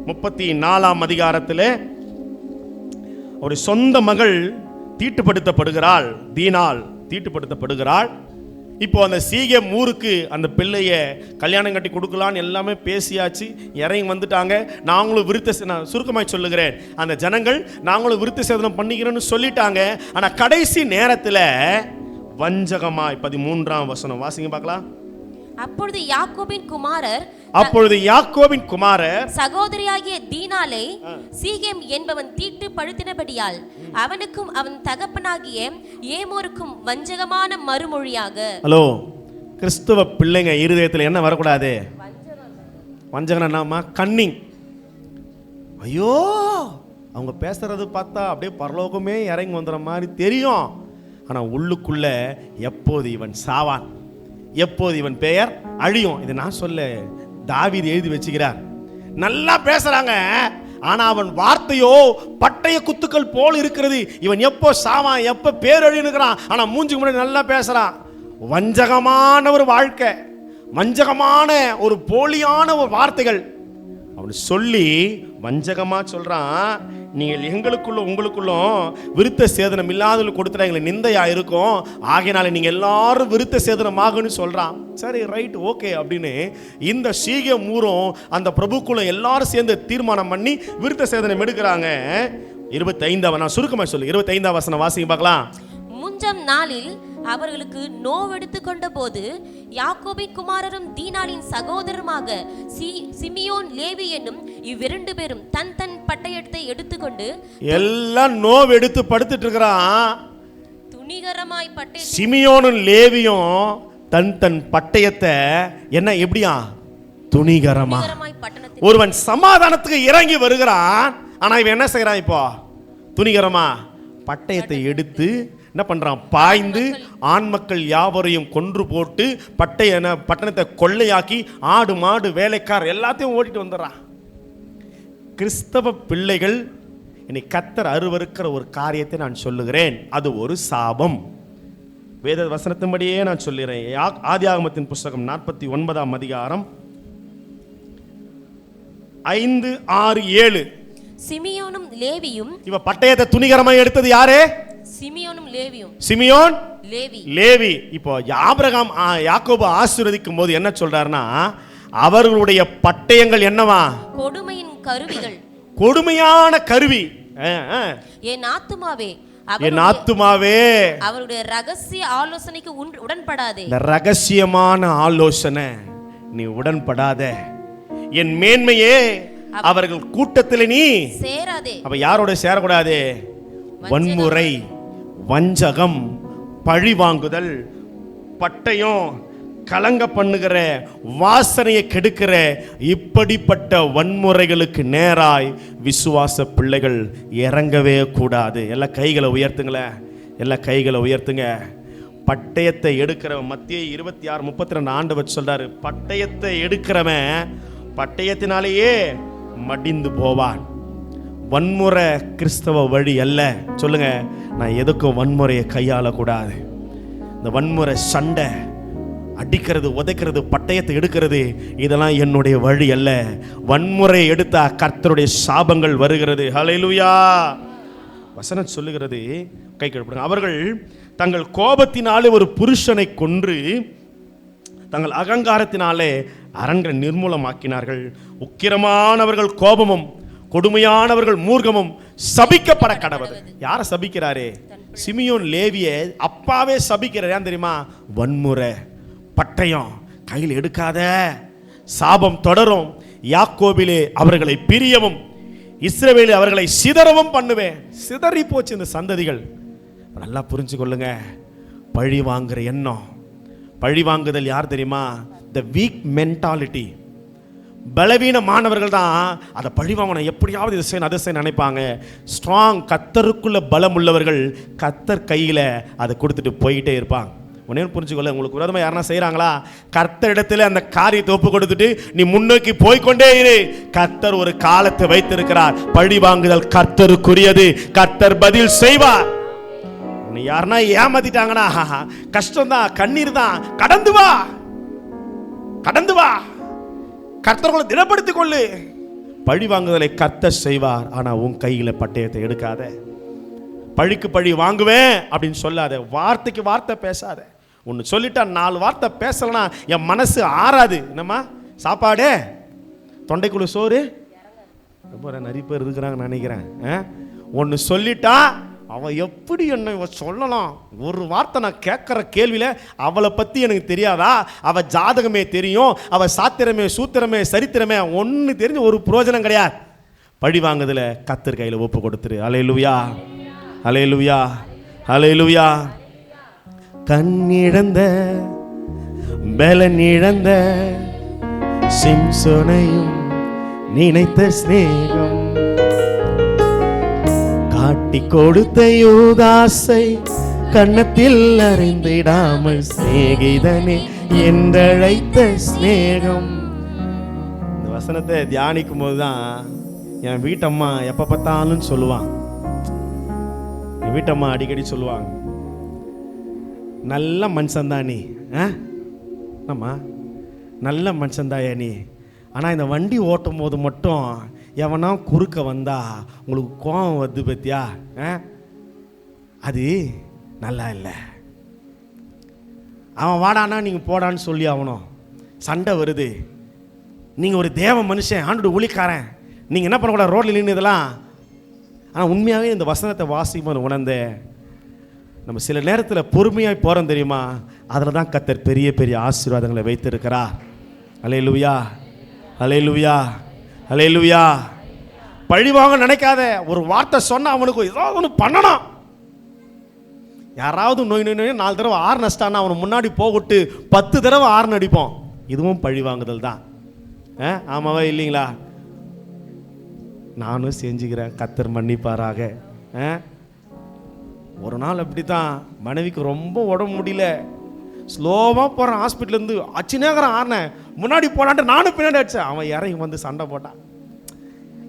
34ஆம் அதிகாரத்தில் ஒரு சொந்த மகள் தீட்டுப்படுத்தப்படுகிறாள், தீனால் தீட்டுப்படுத்தப்படுகிறாள். இப்போ அந்த சீகேம் ஊருக்கு அந்த பிள்ளைய கல்யாணம் கட்டி கொடுக்கலான்னு எல்லாமே பேசியாச்சு, இறங்கி வந்துட்டாங்க. நாங்களும் நான் சுருக்கமாய் சொல்லுகிறேன், அந்த ஜனங்கள் நாங்களும் விருத்த சேதனம் பண்ணிக்கிறோன்னு சொல்லிட்டாங்க. ஆனால் கடைசி நேரத்தில் வஞ்சகமாய் 13ஆம் வசனம் வாசிங்க பார்க்கலாம். அப்பொழுது யாக்கோபின் குமாரர் சகோதரியாகிய தீனாலை சீகேம் என்பவன் தீட்டுப்படுத்தினபடியால் அவனுக்கும் அவன் தகப்பனாகிய ஏமோருக்கும் வஞ்சகமான மறுமொழியாக. ஹலோ, கிறிஸ்துவ பிள்ளைங்க இருதயத்தில் என்ன வரக்கூடாது? வஞ்சகனா கன்னிங். ஐயோ, அவங்க பேசுறது பார்த்தா அப்படியே பரலோகமே இறங்கி வந்துற மாதிரி தெரியும். ஆனா உள்ளுக்குள்ள எப்போது இவன் சாவான், எப்போது இவன் பெயர் அழியும். இதை நான் சொல்ல, தாவீது எழுதி வச்சுக்கிறார். நல்லா பேசுறாங்க, ஆனா அவன் வார்த்தையோ பட்டய குத்துக்கள் போல் இருக்கிறது. இவன் எப்போ சாவான், எப்போ பேர் அழியுங்கிறான். ஆனா மூஞ்சுக்கு முன்னாடி நல்லா பேசுறான். வஞ்சகமான ஒரு வாழ்க்கை, வஞ்சகமான ஒரு போலியான ஒரு வார்த்தைகள் அவன் சொல்லி வஞ்சகமா சொல்றான். நீங்கள் எங்களுக்குள்ள உங்களுக்குள்ளும் விருத்த சேதனம் இல்லாத கொடுத்துட்டா எங்களுக்கு நிந்தையா இருக்கும், ஆகையினால நீங்க எல்லாரும் விருத்த சேதனமாகன்னு சொல்றான். சரி, ரைட், ஓகே அப்படின்னு இந்த சீகேம் ஊரும் அந்த பிரபுக்குள்ள எல்லாரும் சேர்ந்து தீர்மானம் பண்ணி விருத்த சேதனம் எடுக்கிறாங்க. 25 நான் சுருக்கமா சொல்லு, 25ஆம் வசனம் வாசிங்க பார்க்கலாம். முஞ்சம் நாளில் அவர்களுக்கு நோவெடுத்து கொண்ட போது யாக்கோபின் குமாரரும் தீனாலின் சகோதரருமாக சிமியோன் லேவி என்னும் இவ்விரண்டு பேரும் தன் தன் பட்டயத்தை எடுத்துக்கொண்டு எல்லாம் நோவெடுத்து படுத்துட்டு இருக்கிறான். துணிகரமாய் சிமியோனும் லேவியும் தன் தன் பட்டயத்தை என்ன எப்படியா துணிகரமா. ஒருவன் சமாதானத்துக்கு இறங்கி வருகிறான், ஆனா இவன் என்ன செய்யறான்? இப்போ துணிகரமா பட்டயத்தை எடுத்து என்ன பண்றான்? பாய்ந்து ஆண் மக்கள் யாவரையும் கொன்று போட்டு பட்டணத்தை கொள்ளையாக்கி ஆடு மாடு வேலைக்கார் எல்லாத்தையும் ஓட்டிட்டு வந்துடுறான். கிறிஸ்தவ பிள்ளைகள் இன்னைக்கு கர்த்தர் அருவருக்கிற ஒரு காரியத்தை நான் சொல்லுகிறேன், அது ஒரு சாபம். வேத வசனத்தின்படியே நான் சொல்லுகிறேன். ஆதியாகமத்தின் புஸ்தகம் 49ஆம் அதிகாரம் 5, 6, 7. சிமியோனும் லேவியும். இவ பட்டயத்தை துணிகரமாக எடுத்தது யாரு? சிமியோனும் லேவியும். Simeon Levi. இப்போ ஆபிரகாம் யாக்கோபு ஆசீர்வதிக்கும் போது என்ன சொல்றாருன்னா, அவர்களுடைய பட்டயங்கள் என்னவா? கொடுமையின் கருவிகள், கொடுமையான கருவி. என் ஆத்துமாவே அவருடைய ரகசிய ஆலோசனைக்கு உடன்படாதே. இந்த ரகசியமான ஆலோசனை நீ உடன்படாத. என் மேன்மையே அவர்கள் கூட்டத்தில் நீ சேராதே. அப்ப யாரோட சேரக்கூடாது? வன்முறை, வஞ்சகம், பழி வாங்குதல், பட்டயம், கலங்க பண்ணுகிற, வாசனையை கெடுக்கிற இப்படிப்பட்ட வன்முறைகளுக்கு நேராய் விசுவாச பிள்ளைகள் இறங்கவே கூடாது. எல்லா கைகளை உயர்த்துங்களேன், எல்லா கைகளை உயர்த்துங்க. பட்டயத்தை எடுக்கிறவன், மத்திய 26:32 ஆண்டவர் சொல்றாரு, பட்டயத்தை எடுக்கிறவன் பட்டயத்தினாலேயே மடிந்து போவான். வன்முறை கிறிஸ்தவ வழி அல்ல. சொல்லுங்க, நான் எதுக்கும் வன்முறையை கையாளக்கூடாது. இந்த வன்முறை, சண்டை, அடிக்கிறது, உதைக்கிறது, பட்டயத்தை எடுக்கிறது, இதெல்லாம் என்னுடைய வழி அல்ல. வன்முறை எடுத்தா கர்த்தருடைய சாபங்கள் வருகிறது. ஹல்லேலூயா. வசனம் சொல்லுகிறது, கை கழுப்புங்க. அவர்கள் தங்கள் கோபத்தினாலே ஒரு புருஷனை கொன்று தங்கள் அகங்காரத்தினாலே அரண்களை நிர்மூலமாக்கினார்கள். உக்கிரமானவர்கள் கோபமும் கொடுமையானவர்கள் மூர்க்கமும் சபிக்கப்பட கடவது. யாரை சபிக்கிறாரே? சிமியோன் லேவிய அப்பாவே சபிக்கிறார். ஏன் தெரியுமா? வன்முறை, பட்டயம் கையில் எடுக்காத, சாபம் தொடரும். யாக்கோபிலே அவர்களை பிரியவும் இஸ்ரவேலில் அவர்களை சிதறவும் பண்ணுவேன். சிதறி போச்சு இந்த சந்ததிகள். நல்லா புரிஞ்சு கொள்ளுங்க. பழி வாங்குற எண்ணம், பழி வாங்குதல் யார் தெரியுமா? The week mentality. பலவீனமானவர்கள் தான் அதை பழி வாங்கணும், எப்படியாவது இதை செய்யணும் அதை செய்ய நினைப்பாங்க. ஸ்ட்ராங், கத்தருக்குள்ள பலம் உள்ளவர்கள் கத்தர் கையில் அதை கொடுத்துட்டு போயிட்டே இருப்பாங்க. உடனே புரிஞ்சுக்கொள்ள, உங்களுக்கு விரோதமாக யாருன்னா செய்கிறாங்களா, கர்த்தர் இடத்துல அந்த காரியத்தை ஒப்பு கொடுத்துட்டு நீ முன்னோக்கி போய்கொண்டே இரு. கர்த்தர் ஒரு காலத்தை வைத்திருக்கிறார். பழி வாங்குதல் கர்த்தருக்குரியது. கர்த்தர் பதில் செய்வார். உன்னை யாருன்னா ஏமாத்திட்டாங்கன்னா கஷ்டம் தான், கண்ணீர் தான், கடந்து வா, கடந்து வா. கர்த்தர்களை திடப்படுத்திக் கொள்ளு. பழி வாங்குதலை கர்த்தர் செய்வார். ஆனா உன் கையில பட்டயத்தை எடுக்காத. பழிக்கு பழி வாங்குவேன் அப்படின்னு சொல்லாத. வார்த்தைக்கு வார்த்தை பேசாத. ஒன்று சொல்லிட்டா 4 வார்த்தை பேசலனா என் மனசு ஆறாது. என்னம்மா சாப்பாடு, தொண்டைக்குள்ள சோறு, நிறைய பேர் இருக்கிறாங்க நினைக்கிறேன். ஒன்று சொல்லிட்டா அவன் எப்படி என்ன சொல்லலாம்? ஒரு வார்த்தை நான் கேட்குற கேள்வியில் அவளை பற்றி எனக்கு தெரியாதா? அவள் ஜாதகமே தெரியும், அவள் சாத்திரமே சூத்திரமே சரித்திரமே ஒன்று தெரிஞ்ச ஒரு பிரயோஜனம் கிடையாது. பழி வாங்குதல கர்த்தர் கையில் ஒப்பு கொடுத்துரு. அல்லேலூயா, அல்லேலூயா, அல்லேலூயா. கண்ணிழந்த பலனிழந்த சிம்சோனையும் நினைத்த சிநேகம் காட்டி கொடுத்த யூதாசை கன்னத்தில் அறிந்திடாமல் சிநேகிதனே என்றழைத்த சிநேகம். இந்த வசனத்தை தியானிக்கும் போதுதான் என் வீட்டம்மா எப்ப பார்த்தாலும் சொல்லுவாங்க. என் வீட்டம்மா அடிக்கடி சொல்லுவாங்க, நல்ல மனுஷன்தான் நீ, ஆமா நல்ல மனுஷன்தாயா நீ, ஆனால் இந்த வண்டி ஓட்டும் போது மட்டும் எவனா குறுக்க வந்தா உங்களுக்கு கோபம் வருது பத்தியா, அது நல்லா இல்லை. அவன் வாடானா நீங்கள் போடான்னு சொல்லி ஆகணும். சண்டை வருது. நீங்கள் ஒரு தேவ மனுஷன், ஆண்டு ஊழிக்காரன், நீங்கள் என்ன பண்ணக்கூடாது ரோட்டில் நின்று இதெல்லாம். ஆனால் உண்மையாகவே இந்த வசனத்தை வாசிக்கும் உணர்ந்தேன். நம்ம சில நேரத்தில் பொறுமையாக போகிறோம் தெரியுமா, அதில் தான் கர்த்தர் பெரிய பெரிய ஆசீர்வாதங்களை வைத்திருக்கிறார். அல்லேலூயா, அல்லேலூயா, அல்லேலூயா. பழி வாங்க நினைக்காத. ஒரு வார்த்தை சொன்னால் அவனுக்கு ஏதாவது ஒன்று பண்ணணும். யாராவது நோய் 4 தடவை ஆறு நஷ்டானா அவனை முன்னாடி போகவிட்டு 10 தடவை ஆறு நடிப்போம். இதுவும் பழி வாங்குதல் தான். ஆமாவா இல்லைங்களா? நானும் செஞ்சுக்கிறேன், கர்த்தர் மன்னிப்பாராக. ஒரு நாள் அப்படி தான் மனைவிக்கு ரொம்ப உடம்பு முடியல, ஸ்லோவாக போகிறான் ஹாஸ்பிட்டலேருந்து, அச்சுனேக்கிறேன் ஆறினேன், முன்னாடி போனான்ட்டு நானும் பின்னாடி அடித்தேன். அவன் இறங்கி வந்து சண்டை போட்டான்.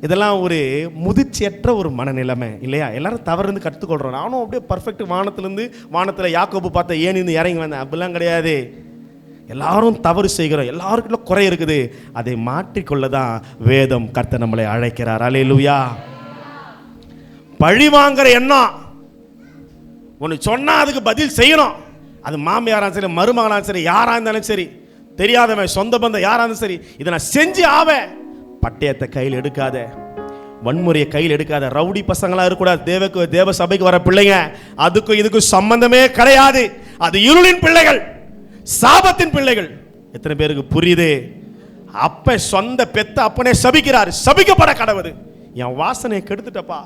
இதெல்லாம் ஒரு முதிர்ச்சியற்ற ஒரு மனநிலைமை இல்லையா? எல்லாரும் தவறுந்து கற்றுக்கொள்கிறோம். நானும் அப்படியே பர்ஃபெக்ட் வானத்தில் யாக்கோபு பார்த்த ஏனிந்து இறங்கி வந்தேன். அப்படிலாம் கிடையாது. எல்லாரும் தவறு செய்கிறோம், எல்லாருக்குள்ள குறை இருக்குது. அதை மாற்றிக்கொள்ள தான் வேதம் கர்த்தர் நம்மளை அழைக்கிறார். அல்லேலூயா. பழி வாங்குற எண்ணம் ஒன்று சொன்னால் அதுக்கு பதில் செய்யணும். அது மாமியாராலும் சரி, மருமகனாலும் சரி, யாராக இருந்தாலும் சரி, தெரியாதவன் சொந்த பந்தம் யாராக இருந்தாலும் சரி, இதை நான் செஞ்சு ஆவேன். பட்டயத்தை கையில் எடுக்காத, வன்முறையை கையில் எடுக்காத. ரவுடி பசங்களாக இருக்கக்கூடாது. தேவ சபைக்கு வர பிள்ளைங்க அதுக்கும் இதுக்கும் சம்பந்தமே கிடையாது. அது இருளின் பிள்ளைகள், சாபத்தின் பிள்ளைகள். எத்தனை பேருக்கு புரியுது? அப்ப சொந்த பெத்த அப்பனே சபிக்கிறார். சபிக்கப்பட கடவுது. என் வாசனையை கெடுத்துட்டப்பா,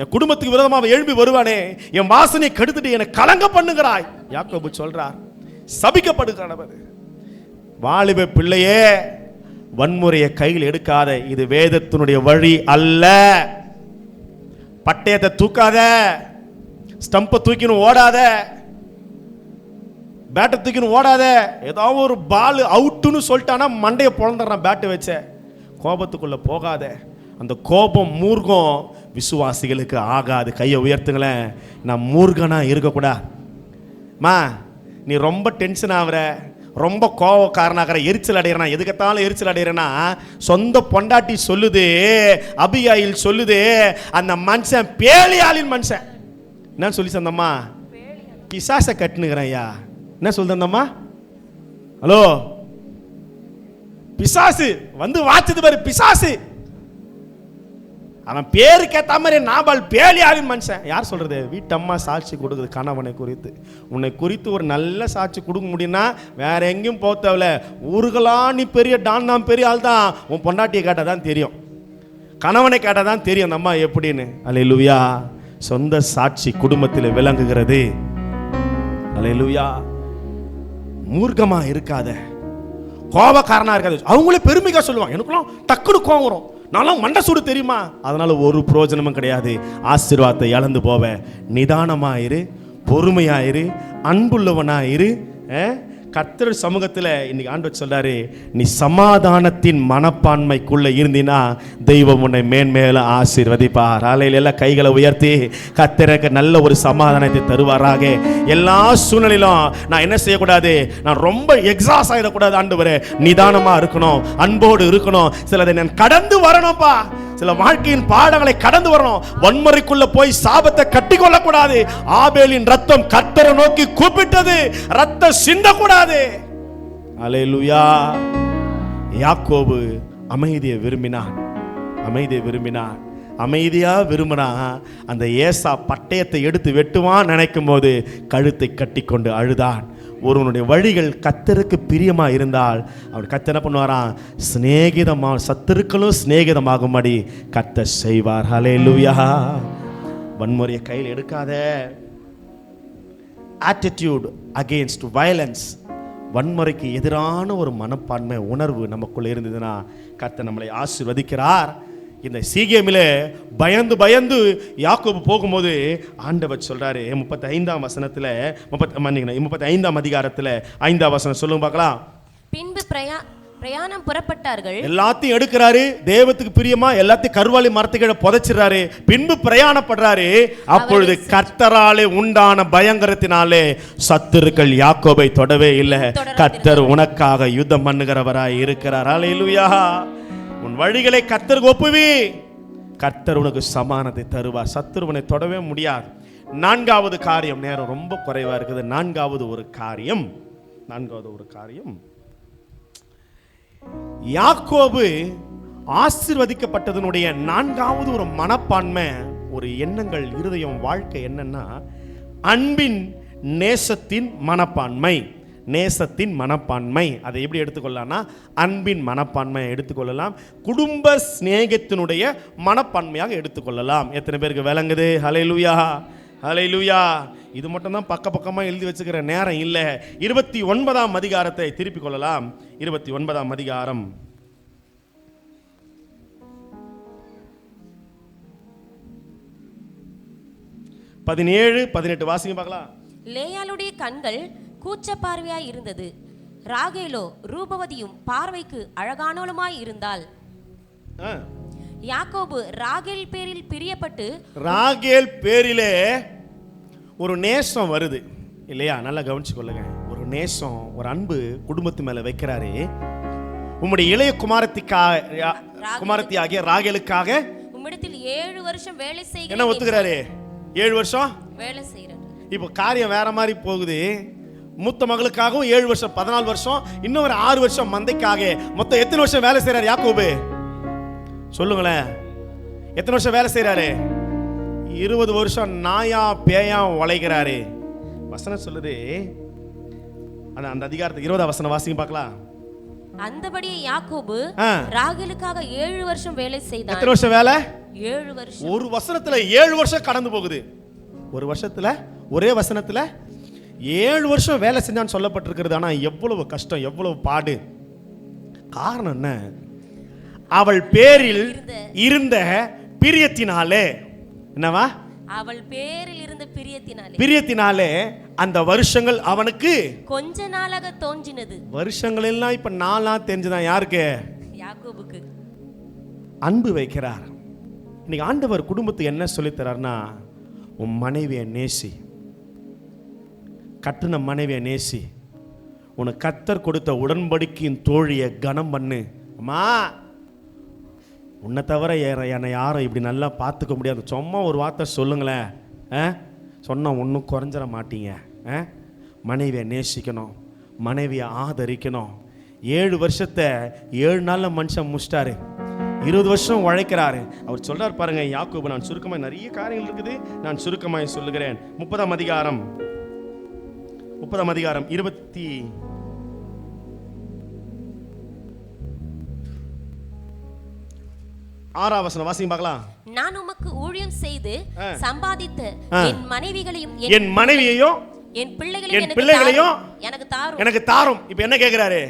என் குடும்பத்துக்கு விரோதமாக எழும்பி வருவானே, என் வாசனையை கெடுத்துட்டு என்னை கலங்க பண்ணுகிறாய். யாக்கோபு சொல்றார், சபிக்கப்படு கடவுது. வாலிப பிள்ளையே, வன்முறையை கையில் எடுக்காத. இது வேதத்தினுடைய வழி அல்ல. பட்டயத்தை தூக்காத, ஸ்டம்பை தூக்கின்னு ஓடாத, பேட்டை தூக்கின்னு ஓடாத. ஏதாவது ஒரு பால் அவுட்டுன்னு சொல்லிட்டானா மண்டையை பொழந்துடுறான் பேட்டை வச்ச. கோபத்துக்குள்ள போகாத. அந்த கோபம் மூர்க்கம் விசுவாசிகளுக்கு ஆகாது. கையை உயர்த்துங்களேன். நான் மூர்க்கனா இருக்கக்கூடாது. மா, நீ ரொம்ப டென்ஷன் ஆகுற, ரொம்ப கோவக்காரனாகிற, எரிச்சல் அடைகிறனா, எதுக்கத்தாலும் எரிச்சல் அடைகிறனா, சொந்த பொண்டாட்டி சொல்லுது, அபிகாயில் சொல்லுது, அந்த மனுஷன் பேலியாளின் மனுஷன். என்ன சொல்லி சொந்தம்மா? பிசாசை கட்டுனுங்கிறேன் ஐயா. என்ன சொல்லுந்தம்மா? ஹலோ, பிசாசு வந்து வாச்சது பாரு, பிசாசு. அவன் பேருக்கு ஏற்ற மாதிரி நாபால் பேலியாளின் மனுஷன். யார் சொல்றது? வீட்டம்மா சாட்சி கொடுக்குது கணவனை குறித்து. உன்னை குறித்து ஒரு நல்ல சாட்சி கொடுக்க முடியும்னா வேற எங்கேயும் போக தேவையில்ல. ஊருகளாம் நீ பெரிய டான் தான், பெரிய ஆள் தான். உன் பொண்டாட்டியை கேட்டால் தான் தெரியும், கணவனை கேட்டால் தான் தெரியும் அந்த அம்மா எப்படின்னு. அல்லேலூயா. சொந்த சாட்சி குடும்பத்தில் விளங்குகிறது. அல்லேலூயா. மூர்க்கமா இருக்காத, கோபக்காரனா இருக்காது. அவங்களே பெருமைக்கா சொல்லுவாங்க, எனக்குலாம் டக்குனு கோபம் வரும், நான்லாம் மண்டை சூடு தெரியுமா. அதனால ஒரு பிரயோஜனமும் கிடையாது. ஆசீர்வாதத்தை இழந்து போவ. நிதானமாயிரு, பொறுமையாயிரு, அன்புள்ளவனாயிரு. கர்த்தர் சமூகத்தில் இன்னைக்கு ஆண்டவர் சொல்றாரு, நீ சமாதானத்தின் மனப்பான்மைக்குள்ள இருந்தினா தெய்வம் உன்னை மேன்மேல ஆசீர்வதிப்பார். ஆலையில எல்லாம் கைகளை உயர்த்தி கர்த்தருக்கு நல்ல ஒரு சமாதானத்தை தருவாராக. எல்லா சூழ்நிலையிலும் நான் என்ன செய்யக்கூடாது? நான் ரொம்ப எக்ஸாஸ்ட் ஆகிடக்கூடாது. ஆண்டவரே, நிதானமா இருக்கணும், அன்போடு இருக்கணும். சிலதை நான் கடந்து வரணும்ப்பா. சில வாழ்க்கையின் பாடங்களை கடந்து வரணும். வன்முறைக்குள்ள போய் சாபத்தை கட்டி கொள்ளக்கூடாது. ஆபேலின் ரத்தம் கர்த்தரை நோக்கி கூப்பிட்டது, ரத்தம் சிந்தக்கூடாது. அல்லேலூயா. யாக்கோபு அமைதியை விரும்பினான், அமைதியை விரும்பினான், அமைதியா விரும்பினா. அந்த ஏசா பட்டயத்தை எடுத்து வெட்டுவான் நினைக்கும் போது கழுத்தை கட்டி கொண்டு அழுதான். ஒருவனுடைய வழிகள் கர்த்தருக்கு பிரியமா இருந்தால் அவன் கர்த்தர் என்ன பண்ணுவாராம்? சிநேகிதமா, சத்துருக்களும் சிநேகிதமாகும்படி கர்த்தர் செய்வார். ஹல்லேலூயா. வன்முறையை கையில் எடுக்காத. ஆட்டிடியூட் அகெயின்ஸ்ட் வயலன்ஸ், வன்முறைக்கு எதிரான ஒரு மனப்பான்மை, உணர்வு நமக்குள்ள இருந்ததுன்னா கர்த்தர் நம்மளை ஆசீர்வதிக்கிறார். இந்த சீகேமிலே பயந்து பயந்து யாக்கோபு போகும்போது ஆண்டவர் சொல்றாரு 35ஆம் வசனத்துல, 35ஆம் அதிகாரத்துல 5ஆம் வசனம் சொல்லுங்க பார்க்கலாம். பின்பு பிரயாணம் புறப்பட்டார்கள். எல்லாத்தையும் எடுக்கிறாரு, தேவத்துக்கு பிரியமா எல்லாத்தையும் கருவாலி மரத்துக்கிட்ட புதைச்சிடுறாரு. பின்பு பிரயாணப்படுறாரு. அப்பொழுது கர்த்தராலே உண்டான பயங்கரத்தினாலே சத்துருக்கள் யாக்கோபை தொடவே இல்லை. கர்த்தர் உனக்காக யுத்தம் பண்ணுகிறவராய் இருக்கிறார். அல்லேலூயா. உன் வழிகளை கர்த்தருக்கு ஒப்புவி, கர்த்தர் உனக்கு சமானத்தை தருவார். சத்துருவனை தொடவே முடியாது. 4வது காரியம், நேரம் ரொம்ப குறைவா இருக்குது. 4வது ஒரு காரியம், யாக்கோபு ஆசீர்வதிக்கப்பட்டதனுடைய 4வது ஒரு மனப்பான்மை, ஒரு எண்ணங்கள், இருதயம், வாழ்க்கை என்னன்னா அன்பின் நேசத்தின் மனப்பான்மை. நேசத்தின் மனப்பான்மை. அதை எப்படி எடுத்துக்கொள்ளலாம்னா அன்பின் மனப்பான்மையை எடுத்துக்கொள்ளலாம், குடும்ப சிநேகத்தினுடைய மனப்பான்மையாக எடுத்துக்கொள்ளலாம். எத்தனை பேருக்கு விளங்குது? ஹல்லேலூயா, ஹல்லேலூயா. இது மட்டும் தான் பக்கமாக எழுதி வச்சுக்கிற நேரம் இல்லை. 29ஆம் அதிகாரத்தை திருப்பிக் கொள்ளலாம். 29ஆம் அதிகாரம் 17-18 வாசிங்க பார்க்கலாம். லேயாளுடைய கண்கள் கூச்ச பார்வையாய் இருந்தது. ராகேலோ ரூபவதியும் பார்வைக்கு அழகானவளுமாய் இருந்தாள். யாக்கோபு ராகேல் பேரில் பிரியப்பட்டு, ராகேல் பேரிலே ஒரு நேசம் வருது இல்லையா? நல்லா கவனிச்சு கொள்ளுங்க. ஒரு நேசம், ஒரு அன்பு குடும்பத்து மேல வைக்கிறாரு. உம்முடைய இளைய குமாரத்தி ஆகிய ராகேலுக்காக உம்மிடத்தில் 7 வருஷம் வேலை செய்கிறேன். என்ன ஒத்துக்கிறாரு? 7 வருஷம் வேலை செய்கிறேன். இப்போ காரியம் வேற மாதிரி போகுது. மூத்த மகளுக்காகவும் 7 வருஷம், 14 வருஷம், இன்னும் ஒரு 6 வருஷம் மந்தைக்காக. மொத்தம் எத்தனை வருஷம் வேலை செய்யறாரு யாக்கோபு? சொல்லுங்களேன். எத்தனை வருஷம் வேலை செய்யறாரு? 20 வருஷம் நாயா பேயா உழைக்கிறாரு. வசனம் சொல்லுது, அந்த அதிகாரத்துக்கு 20ஆம் வசனம் வாசிங்க பார்க்கலாம். அந்தபடியே யாக்கோபு ராகேலுக்காக 7 வருஷம் வேலை செய்தான். எத்தனை வருஷம் வேலை? 7 வருஷம். ஒரு வசனத்துல 7 வருஷம் கடந்து போகுது. ஒரு வருஷத்துல, ஒரே வசனத்துல 7 வருஷம் வேலை செஞ்சான்னு சொல்லப்பட்டிருக்கிறது. ஆனால் எவ்வளவு கஷ்டம், எவ்வளவு பாடு. காரணம் என்ன? அவள் பேரில் இருந்த பிரியத்தினாலே. என்னவா? அவள் பேரில் இருந்த பிரியத்தினாலே அந்த வருஷங்கள் அவனுக்கு கொஞ்ச நாளாக தோன்றினது. வருஷங்கள் எல்லாம் இப்ப நாளா தெரிஞ்சுதான். யாருக்கு? யாக்கோபுக்கு. அன்பு வைக்கிறார். இன்னைக்கு ஆண்டவர் குடும்பத்துக்கு என்ன சொல்லித் தரார்னா, உன் மனைவியை நேசி, கட்டுன மனைவியை நேசி, உனக்கு கர்த்தர் கொடுத்த உடன்படிக்கையின் தோழியை கனம் பண்ணு. அம்மா, உன்னை தவிர என்னை யாரும் இப்படி நல்லா பார்த்துக்க முடியாது. சும்மா ஒரு வார்த்தை சொல்லுங்களேன். சொன்னால் ஒன்றும் குறைஞ்சிட மாட்டீங்க. மனைவியை நேசிக்கணும், மனைவியை ஆதரிக்கணும். 7 வருஷத்தை 7 நாளில் மனுஷன் முடிச்சிட்டாரு. 20 வருஷம் உழைக்கிறாரு. அவர் சொல்றார் பாருங்க, யாக்கோபு. நான் சுருக்கமாக, நிறைய காரியங்கள் இருக்குது, நான் சுருக்கமாக சொல்லுகிறேன். 30ஆம் அதிகாரம் 26ஆம் வசனம் வாசிங்க பார்க்கலாம். நான் உமக்கு ஊழியம் செய்து சம்பாதித்த என் மனைவிகளையும் என் பிள்ளைகளையும் எனக்கு தாரும். இப்போ என்ன கேட்கிறாரு?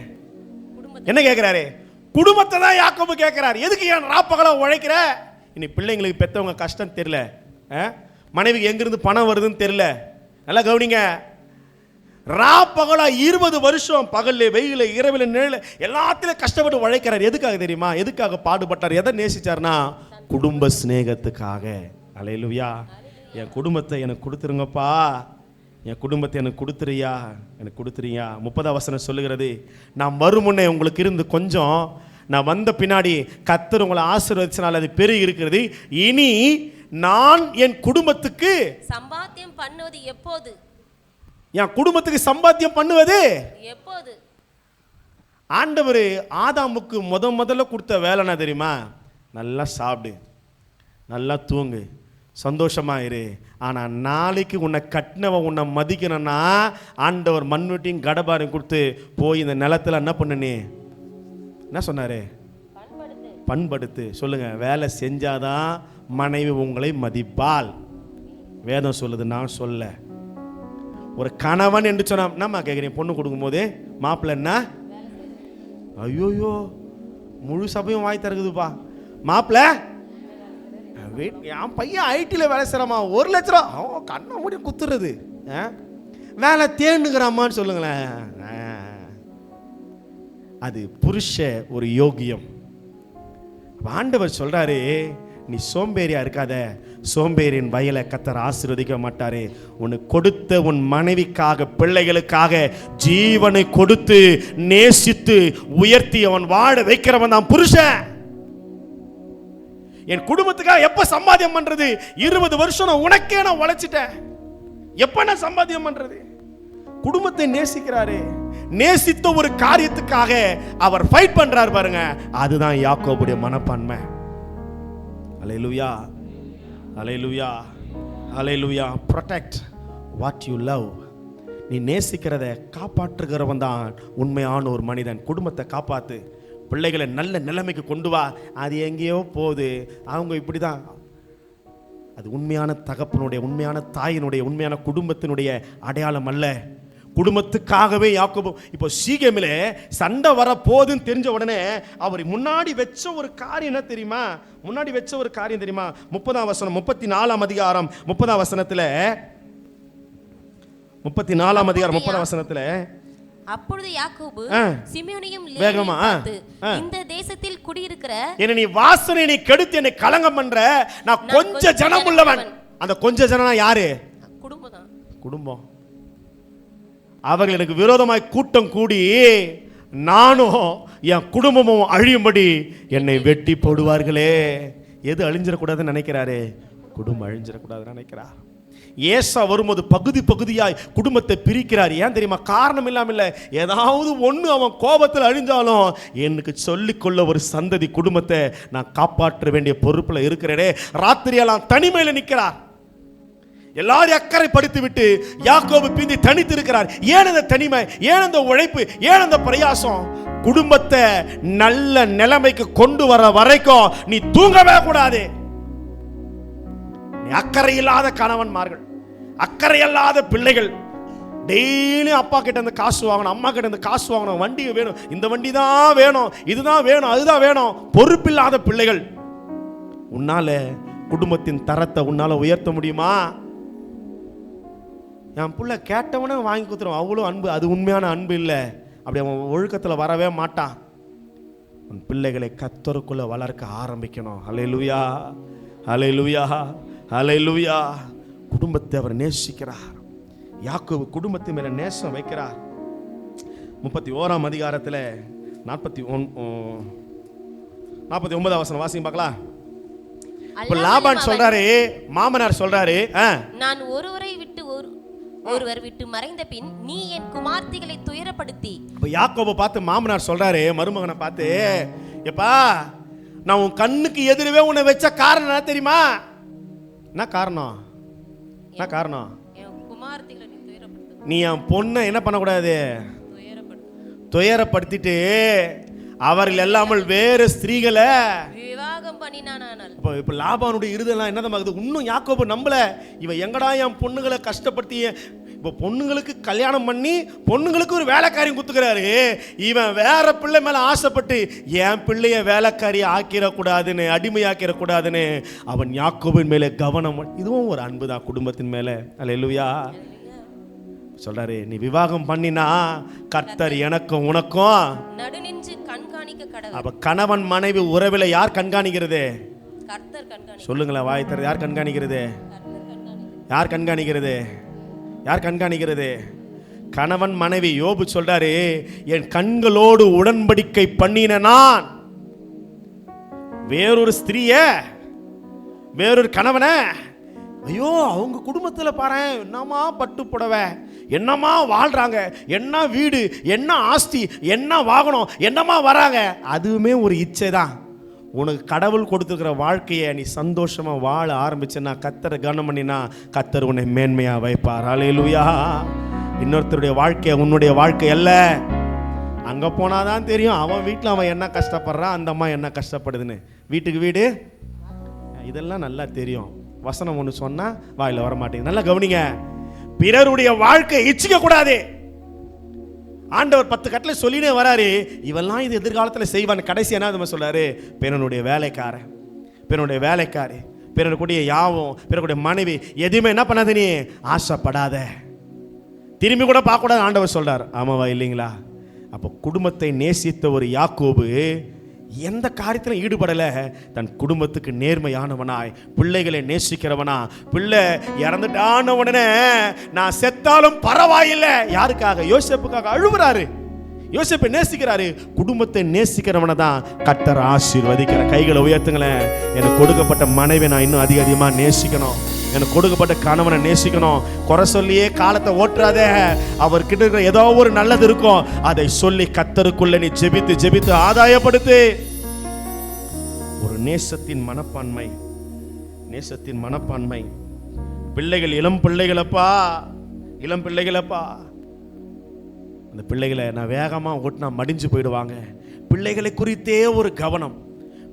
குடும்பத்தை தான் யாக்கோபு கேட்கிறார். எதுக்கு என் ராப்பகலா உழைக்கிற? இனி பிள்ளைங்களுக்கு பெற்றவங்க கஷ்டம் தெரியல, மனைவிக்கு எங்கிருந்து பணம் வருதுன்னு தெரியல. நல்லா கவனிங்க. ராப்பகலா 20 வருஷம் பகல்ல, வெயில, இரவில, நிழல எல்லாத்திலும் கஷ்டப்பட்டு உழைக்கிறார். எதுக்காக தெரியுமா? எதுக்காக பாடுபட்டார்? எதை நேசிச்சார்னா, குடும்ப சிநேகத்துக்காக. அல்லேலூயா. என் குடும்பத்தை எனக்கு கொடுத்துருங்கப்பா, என் குடும்பத்தை எனக்கு கொடுத்துறியா, எனக்கு கொடுத்துறியா. 30ஆம் வசனம் சொல்லுகிறது, நான் வரும் முன்னே உங்களுக்கு இருந்து கொஞ்சம், நான் வந்த பின்னாடி கர்த்தர் உங்களை ஆசீர்வதிச்சனால அது பெருகி இருக்கிறது. இனி நான் என் குடும்பத்துக்கு சம்பாத்தியம் பண்ணுவது எப்போது? என் குடும்பத்துக்கு சம்பாத்தியம் பண்ணுவது எப்போது? ஆண்டவர் ஆதாமுக்கு முதல்ல கொடுத்த வேலைனா தெரியுமா? நல்லா சாப்பிடு, நல்லா தூங்கு, சந்தோஷமா இரு. ஆனால் நாளைக்கு உன்னை கட்டினவன் உன்னை மதிக்கணும்னா ஆண்டவர் மண்வெட்டியும் கடபாரையும் கொடுத்து போய் இந்த நிலத்தில் என்ன பண்ணு? என்ன சொன்னாரு? பண்படுத்து. சொல்லுங்க. வேலை செஞ்சாதான் மனைவி உங்களை மதிப்பாள். வேதம் சொல்லுது, நான் சொல்ல. ஒரு கணவன் என்று சொன்னா என்னம்மா கேட்குறீங்க? பொண்ணு கொடுக்கும் போது மாப்பிள்ளை என்ன? ஐயோயோ, முழு சபையும் வாய் திறக்குதுப்பா. மாப்பிள்ளை, என் பையன் ஐடியில் வேலை செய்கிறாமா, 1 லட்ச ரூபா. அவன் கண்ணை மூடி குத்துறது. வேலை தேனுங்கிறாமான்னு சொல்லுங்களேன். அது புருஷ ஒரு யோகியம். ஆண்டவர் சொல்றாரு, நீ சோம்பேறியா இருக்காத. சோம்பேறியின் வயலை கர்த்தர் ஆசீர்வதிக்க மாட்டாரு. உனக்கு கொடுத்த உன் மனைவிக்காக, பிள்ளைகளுக்காக ஜீவனை கொடுத்து நேசித்து உயர்த்தி அவன் வாழ வைக்கிறவன் தான் புருஷன். என் குடும்பத்துக்காக எப்ப சம்பாத்தியம் பண்றது? 20 வருஷம் நான் உனக்கே நான் உழைச்சிட்டேன். எப்ப நான் சம்பாத்தியம் பண்றது? குடும்பத்தை நேசிக்கிறாரு. நேசித்த ஒரு காரியத்துக்காக அவர் ஃபைட் பண்றாரு பாருங்க. அதுதான் யாக்கோபுடைய மனப்பான்மை. Hallelujah, hallelujah, hallelujah. Protect what you love. நீ நேசிக்கிறத காப்பாற்றுகிறவன் தான் உண்மையான ஒரு மனிதன். குடும்பத்தை காப்பாத்து, பிள்ளைகளை நல்ல நிலைமைக்கு கொண்டு வா. அது எங்கேயோ போகுது, அவங்க இப்படி தான். அது உண்மையான தகப்பனுடைய, உண்மையான தாயினுடைய, உண்மையான குடும்பத்தினுடைய அடையாளம் அல்ல. குடும்பத்துக்காகவே யாக்கோபு இப்போ சீகேமிலே சண்டை வர போதுன்னு தெரிஞ்ச உடனே அவர் முன்னாடி வச்ச ஒரு காரியம் என்ன தெரியுமா? 30ஆம் வசனம், 34ஆம் அதிகாரம் 30ஆம் வசனத்துல, 34ஆம் அதிகாரம் 30ஆம் வசனத்துல, அப்பொழுது யாக்கோபு சிமியோனையும் வேகமா இந்த தேசத்தில் குடியிருக்கிற என்ன நீ வாசனை நீ கெடுத்து என்னை கலங்கம் பண்ற, நான் கொஞ்ச ஜனம் உள்ளவன். அந்த கொஞ்ச ஜனம்னா யாரு? குடும்பம். அவர்கள் எனக்கு விரோதமாய் கூட்டம் கூடி நானும் என் குடும்பமும் அழியும்படி என்னை வெட்டி போடுவார்களே. எது அழிஞ்சிடக்கூடாதுன்னு நினைக்கிறாரு? குடும்பம் அழிஞ்சிடக்கூடாதுன்னு நினைக்கிறார். ஏசா வரும்போது பகுதி பகுதியாய் குடும்பத்தை பிரிக்கிறார். ஏன் தெரியுமா? காரணம் இல்லாம இல்லை. ஏதாவது ஒன்று அவன் கோபத்தில் அழிஞ்சாலும் எனக்கு சொல்லிக்கொள்ள ஒரு சந்ததி குடும்பத்தை நான் காப்பாற்ற வேண்டிய பொறுப்பில் இருக்கிறேனே. ராத்திரியெல்லாம் தனிமையில் நிற்கிறார். எல்லாரும் அக்கறை படுத்தி விட்டு யாக்கோபு பிந்தி தனித்து இருக்கிறார். ஏன் அந்த தனிமை? ஏன் அந்த உழைப்பு? ஏன் அந்த பிரயாசம்? குடும்பத்தை நல்ல நிலைமைக்கு கொண்டு வர வரைக்கும் நீ தூங்கவே கூடாது. அக்கறை இல்லாத கணவன்மார்கள், அக்கறை இல்லாத பிள்ளைகள், டெய்லி அப்பா கிட்ட இருந்து காசு வாங்கணும், அம்மா கிட்ட இருந்து காசு வாங்கணும், வண்டி வேணும், இந்த வண்டி தான் வேணும், இதுதான் வேணும், அதுதான் வேணும். பொறுப்பில்லாத பிள்ளைகள். உன்னால குடும்பத்தின் தரத்தை உன்னால உயர்த்த முடியுமா? என் பிள்ளை கேட்டவனே வாங்கி கொடுத்துருவோம், அவ்வளோ அன்பு. அது உண்மையான அன்பு இல்லை. அப்படி அவன் ஒழுக்கத்தில் வரவே மாட்டான். உன் பிள்ளைகளை கர்த்தருக்குள்ள வளர்க்க ஆரம்பிக்கணும். ஹல்லேலூயா, ஹல்லேலூயா, ஹல்லேலூயா. குடும்பத்தை அவர் நேசிக்கிறார். யாக்கோபு குடும்பத்து மேல நேசம் வைக்கிறார். 31ஆம் அதிகாரத்தில் 49 வசனம் வாசிங்க பார்க்கலாம். இப்ப லாபான் சொல்றாரு, மாமனார் சொல்றாரு, நான் ஒருவர் விட்டு மறைந்த பின் நீ என் குமார்த்திகளை துயரப்படுத்தி. இப்ப யாக்கோபை பார்த்து மாமனார் சொல்றாரு மருமகனை பார்த்து, எப்பா நான் உன் கண்ணுக்கு எதிரவே உன்னை வச்ச காரணம் என்ன தெரியுமா? என்ன காரணம்? என்ன காரணம்? நீ என் பொண்ணை என்ன பண்ணக்கூடாது? துயரப்படுத்திட்டு அவர்கள் எல்லாமல் வேறு ஸ்திரீகளை விவாகம் பண்ணினானால். இப்ப லாபானுடைய இருதெல்லாம் என்னதமாகுது? இன்னும் யாக்கோபு நம்பல. இவன் எங்கடா என் பொண்ணுங்களை கஷ்டப்படுத்தி, இப்ப பொண்ணுங்களுக்கு கல்யாணம் பண்ணி பொண்ணுங்களுக்கு ஒரு வேலைக்காரியும் குத்துக்கிறாரு. இவன் வேற பிள்ளை மேல ஆசைப்பட்டு என் பிள்ளைய வேலைக்காரி ஆக்கிடக்கூடாதுன்னு, அடிமையாக்கிடக்கூடாதுன்னு அவன் யாக்கோபின் மேல கவனம். இதுவும் ஒரு அன்பு தான் குடும்பத்தின் மேல. அல்லேலூயா. சொல்றாரு, நீ விவாகம் பண்ணினா கர்த்தர் எனக்கும் உனக்கும் நடுநின்று கண்காணிக்க கடவுள். அப்ப கணவன் மனைவி உறவில யார் கண்காணிக்கிறது? கர்த்தர் கண்காணிக்கிறார். சொல்லுங்களேன், வாய் தர. யார் கண்காணிக்கிறது? யார் கண்காணிக்கிறது? யார் கண்காணிக்கிறது? கணவன் மனைவி. யோபு சொல்றாரு, என் கண்களோடு உடன்படிக்கை பண்ணின நான் வேறொரு ஸ்திரிய, வேறொரு கணவனை, ஐயோ அவங்க குடும்பத்துல பாரு என்னமா பட்டு புடவை, என்னமா வாழ்றாங்க, என்ன வீடு, என்ன ஆஸ்தி, என்ன வாகனம், என்னமா வராங்க. அதுவுமே ஒரு இச்சை தான். உனக்கு கடவுள் கொடுத்துக்கிற வாழ்க்கையை நீ சந்தோஷமா வாழ ஆரம்பிச்சேன்னா, கர்த்தரை கவனம் பண்ணினா கர்த்தர் உன்னை மேன்மையா வைப்பார். அல்லேலூயா. இன்னொருத்தருடைய வாழ்க்கை உன்னுடைய வாழ்க்கை அல்ல. அங்க போனாதான் தெரியும் அவன் வீட்டில் அவன் என்ன கஷ்டப்படுறான், அந்த அம்மா என்ன கஷ்டப்படுதுன்னு. வீட்டுக்கு வீடு இதெல்லாம் நல்லா தெரியும். வசனம் ஒன்று சொன்னா வாயில வர மாட்டேங்குது. நல்லா கவனிங்க. பிறருடைய வாழ்க்கை இச்சிக்க கூடாது. ஆண்டவர் 10 கட்டளை சொல்லினே வராரு. இவெல்லாம் இது எதிர்காலத்தில் செய்வான். கடைசி என்ன சொல்றாரு? பிறனுடைய வேலைக்காரன், பிறனுடைய வேலைக்காரி, பிறனுடைய யாவும், பிறனுடைய மனைவி எதுவுமே என்ன பண்ணாத, நீ ஆசைப்படாத, திரும்பி கூட பார்க்க கூடாது ஆண்டவர் சொல்றார். ஆமாவா இல்லைங்களா? அப்போ குடும்பத்தை நேசித்த ஒரு யாக்கோபு எந்த காரியத்திலும் ஈடுபடல. தன் குடும்பத்துக்கு நேர்மையானவனாய், பிள்ளைகளை நேசிக்கிறவனா. பிள்ளை இறந்துட்டான உடனே நான் செத்தாலும் பரவாயில்லை. யாருக்காக? யோசேப்புக்காக அழுவுறாரு. யோசேப்பை நேசிக்கிறாரு. குடும்பத்தை நேசிக்கிறவனை தான் கர்த்தர் ஆசீர்வதிக்கிற. கைகளை உயர்த்துங்களேன். எனக்கு கொடுக்கப்பட்ட மனைவி நான் இன்னும் அதிகமா நேசிக்கணும். எனக்கு கொடுக்கப்பட்ட கணவனை நேசிக்கணும். குறை சொல்லியே காலத்தை ஓட்டுறாத. அவர்கிட்ட இருக்கிற ஏதோ ஒரு நல்லது இருக்கும், அதை சொல்லி கர்த்தருக்குள்ள நீ ஜெபித்து ஜெபித்து ஆதாயப்படுத்து. ஒரு நேசத்தின் மனப்பான்மை, நேசத்தின் மனப்பான்மை. பிள்ளைகள் இளம் பிள்ளைகளப்பா, இளம் பிள்ளைகளப்பா. அந்த பிள்ளைகளை நான் வேகமா ஓட்டினா மடிஞ்சு போயிடுவாங்க. பிள்ளைகளை குறித்தே ஒரு கவனம்,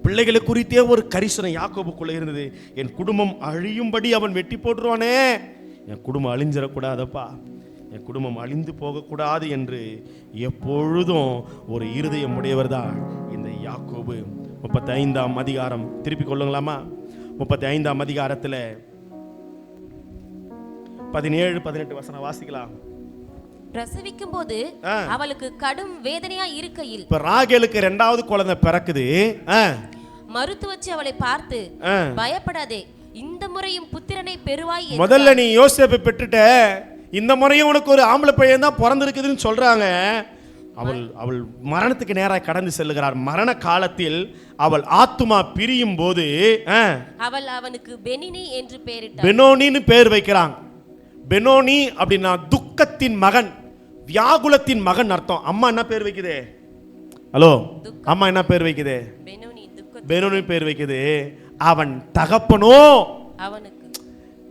பிள்ளைகளை குறித்தே ஒரு கரிசனை யாக்கோபுக்குள்ள இருந்தது. என் குடும்பம் அழியும்படி அவன் வெட்டி போட்டுருவானே, என் குடும்பம் அழிஞ்சிடக்கூடாதப்பா, என் குடும்பம் அழிந்து போகக்கூடாது என்று எப்பொழுதும் ஒரு இருதயம் உடையவர் தான் இந்த யாக்கோபு. 35ஆம் அதிகாரம் திருப்பி கொள்ளுங்களாமா? 35ஆம் அதிகாரத்தில் 17-18 வசனம் வாசிக்கலாம். பிரசவிக்கும் போது அவளுக்கு கடும் வேதனையா இருக்கையில், இப்ப ராகேலுக்கு 2வது குழந்தை பிறக்குது. மருத்துவச்சி அவளை பார்த்து, பயப்படாதே, இந்த முறையும் புத்திரனை பெறுவாய். முதல்ல நீ யோசேப்பை பெற்றுட்ட, இந்த முறையும் உனக்கு ஒரு ஆம்பளை பையன் தான் பிறந்திருக்குதுன்னு சொல்றாங்க. அவள் மரணத்துக்கு நேராக கடந்து செல்லுகிறார். மரண காலத்தில் அவள் ஆத்துமா பிரியும் போது அவள் அவனுக்கு பெனினி என்று பெயரிட்டாள். பெனோனின்னு பேர் வைக்கிறாங்க. பெனோனி அப்படின்னா துக்கத்தின் மகன், வியாகுலத்தின் மகன் அர்த்தம். அம்மா என்ன பேர் வைக்குது? ஹலோ, அம்மா என்ன பேர் வைக்குது? பெனோனி பேர் வைக்குது. அவன் தகப்பனோ அவனுக்கு.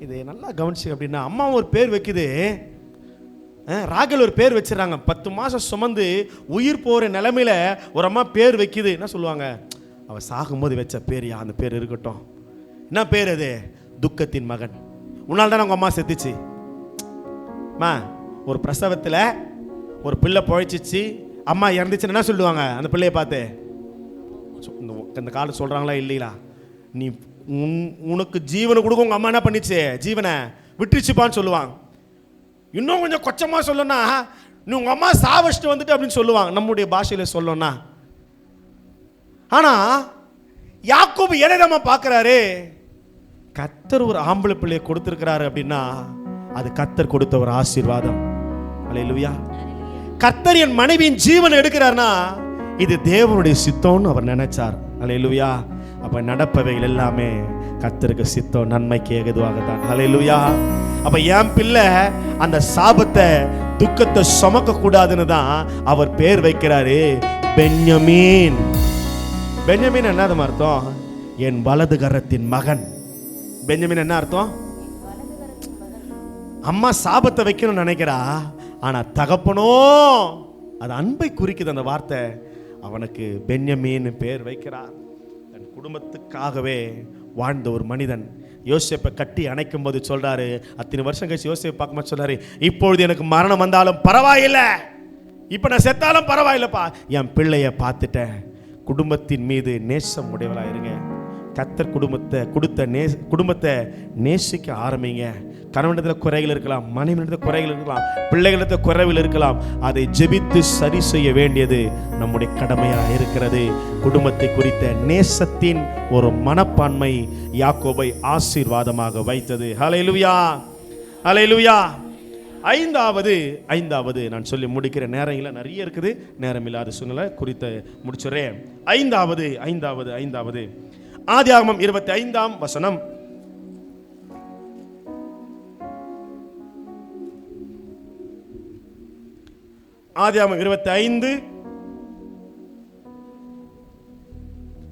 இது நல்லா கவனிச்சு அப்படின்னா, அம்மா ஒரு பேர் வைக்குது, ராகேல் ஒரு பேர் வச்சிடறாங்க. 10 மாசம் சுமந்து உயிர் போற நிலைமையில ஒரு அம்மா பேர் வைக்குது. என்ன சொல்லுவாங்க? அவன் சாகும்போது வச்ச பேர், அந்த பேர் இருக்கட்டும். என்ன பேர் அது? துக்கத்தின் மகன். உன்னால் தானே உங்க அம்மா செத்துச்சு. ஒரு பிரசவத்தில் ஒரு பிள்ளை பொழைச்சிச்சு, அம்மா இறந்துச்சுன்னு என்ன சொல்லுவாங்க அந்த பிள்ளையை பார்த்து? இந்த காலம் சொல்கிறாங்களா இல்லைங்களா? நீ உனக்கு ஜீவனை கொடுக்க உங்கள் அம்மா என்ன பண்ணிச்சு? ஜீவனை விட்டுருச்சுப்பான்னு சொல்லுவாங்க. இன்னும் கொஞ்சம் கொச்சமாக சொல்லணும்னா, நீ உங்கள் அம்மா சாவச்சிட்டு வந்துட்டு அப்படின்னு சொல்லுவாங்க நம்முடைய பாஷையில் சொல்லணும்னா. ஆனால் யாக்கோபு எதை நம்ம பார்க்குறாரு? கர்த்தர் ஒரு ஆம்பளை பிள்ளையை கொடுத்துருக்கிறாரு அப்படின்னா அது கர்த்தர் கொடுத்த ஒரு ஆசீர்வாதம். அல்லேலூயா. கர்த்தர் என் மனைவியின் ஜீவனை எடுக்கிறார்னா இது தேவனுடைய சித்தம்னு அவர் நினைச்சார். அல்லேலூயா. அப்ப நடப்பவைகள் எல்லாமே கர்த்தருக்கு சித்தம், நன்மைக்கு ஏதுவாகத்தான். அல்லேலூயா. அப்ப என் பிள்ளை அந்த சாபத்தை துக்கத்தை சுமக்க கூடாதுன்னு தான் அவர் பேர் வைக்கிறாரு பென்யமீன். பென்யமீன் என்ன அர்த்தம்? என் வலது கரத்தின் மகன். பென்யமீன் என்ன அர்த்தம்? அம்மா சாபத்தை வைக்கணும்னு நினைக்கிறா, ஆனா தகப்பனோ அது அன்பை குறிக்குது அந்த வார்த்தை. அவனுக்கு பென்யமீன் பேர் வைக்கிறார். தன் குடும்பத்துக்காகவே வாழ்ந்த ஒரு மனிதன். யோசேப்பை கட்டி அணைக்கும் போது சொல்றாரு, அத்தனை வருஷம் கழிச்சு யோசேப்பை பார்க்கும்போது சொல்றாரு, இப்பொழுது எனக்கு மரணம் வந்தாலும் பரவாயில்லை, இப்ப நான் செத்தாலும் பரவாயில்லப்பா, என் பிள்ளைய பார்த்துட்டேன். குடும்பத்தின் மீது நேசம் உடையவளா இருங்க. கர்த்தர் குடும்பத்தை நேசிக்க ஆரம்பிங்க. கணவனிடத்தில் குறைகள் இருக்கலாம், மனைவியிடத்தில் குறைகள் இருக்கலாம், பிள்ளைகளிடத்தில் குறைவில் இருக்கலாம். அதை ஜெபித்து சரி செய்ய வேண்டியது நம்முடைய கடமையாக இருக்கிறது. குடும்பத்தை குறித்த நேசத்தின் ஒரு மனப்பான்மை யாக்கோபை ஆசீர்வாதமாக வைத்தது. ஹல்லேலூயா, ஹல்லேலூயா. ஐந்தாவது நான் சொல்லி முடிக்கிற நேரங்களில் நிறைய இருக்குது, நேரம் இல்லாத சூழ்நிலை குறித்து முடிச்சுறேன். ஐந்தாவது ஆதியாகமம் 25ஆம் வசனம். ஆதியாகமம் 25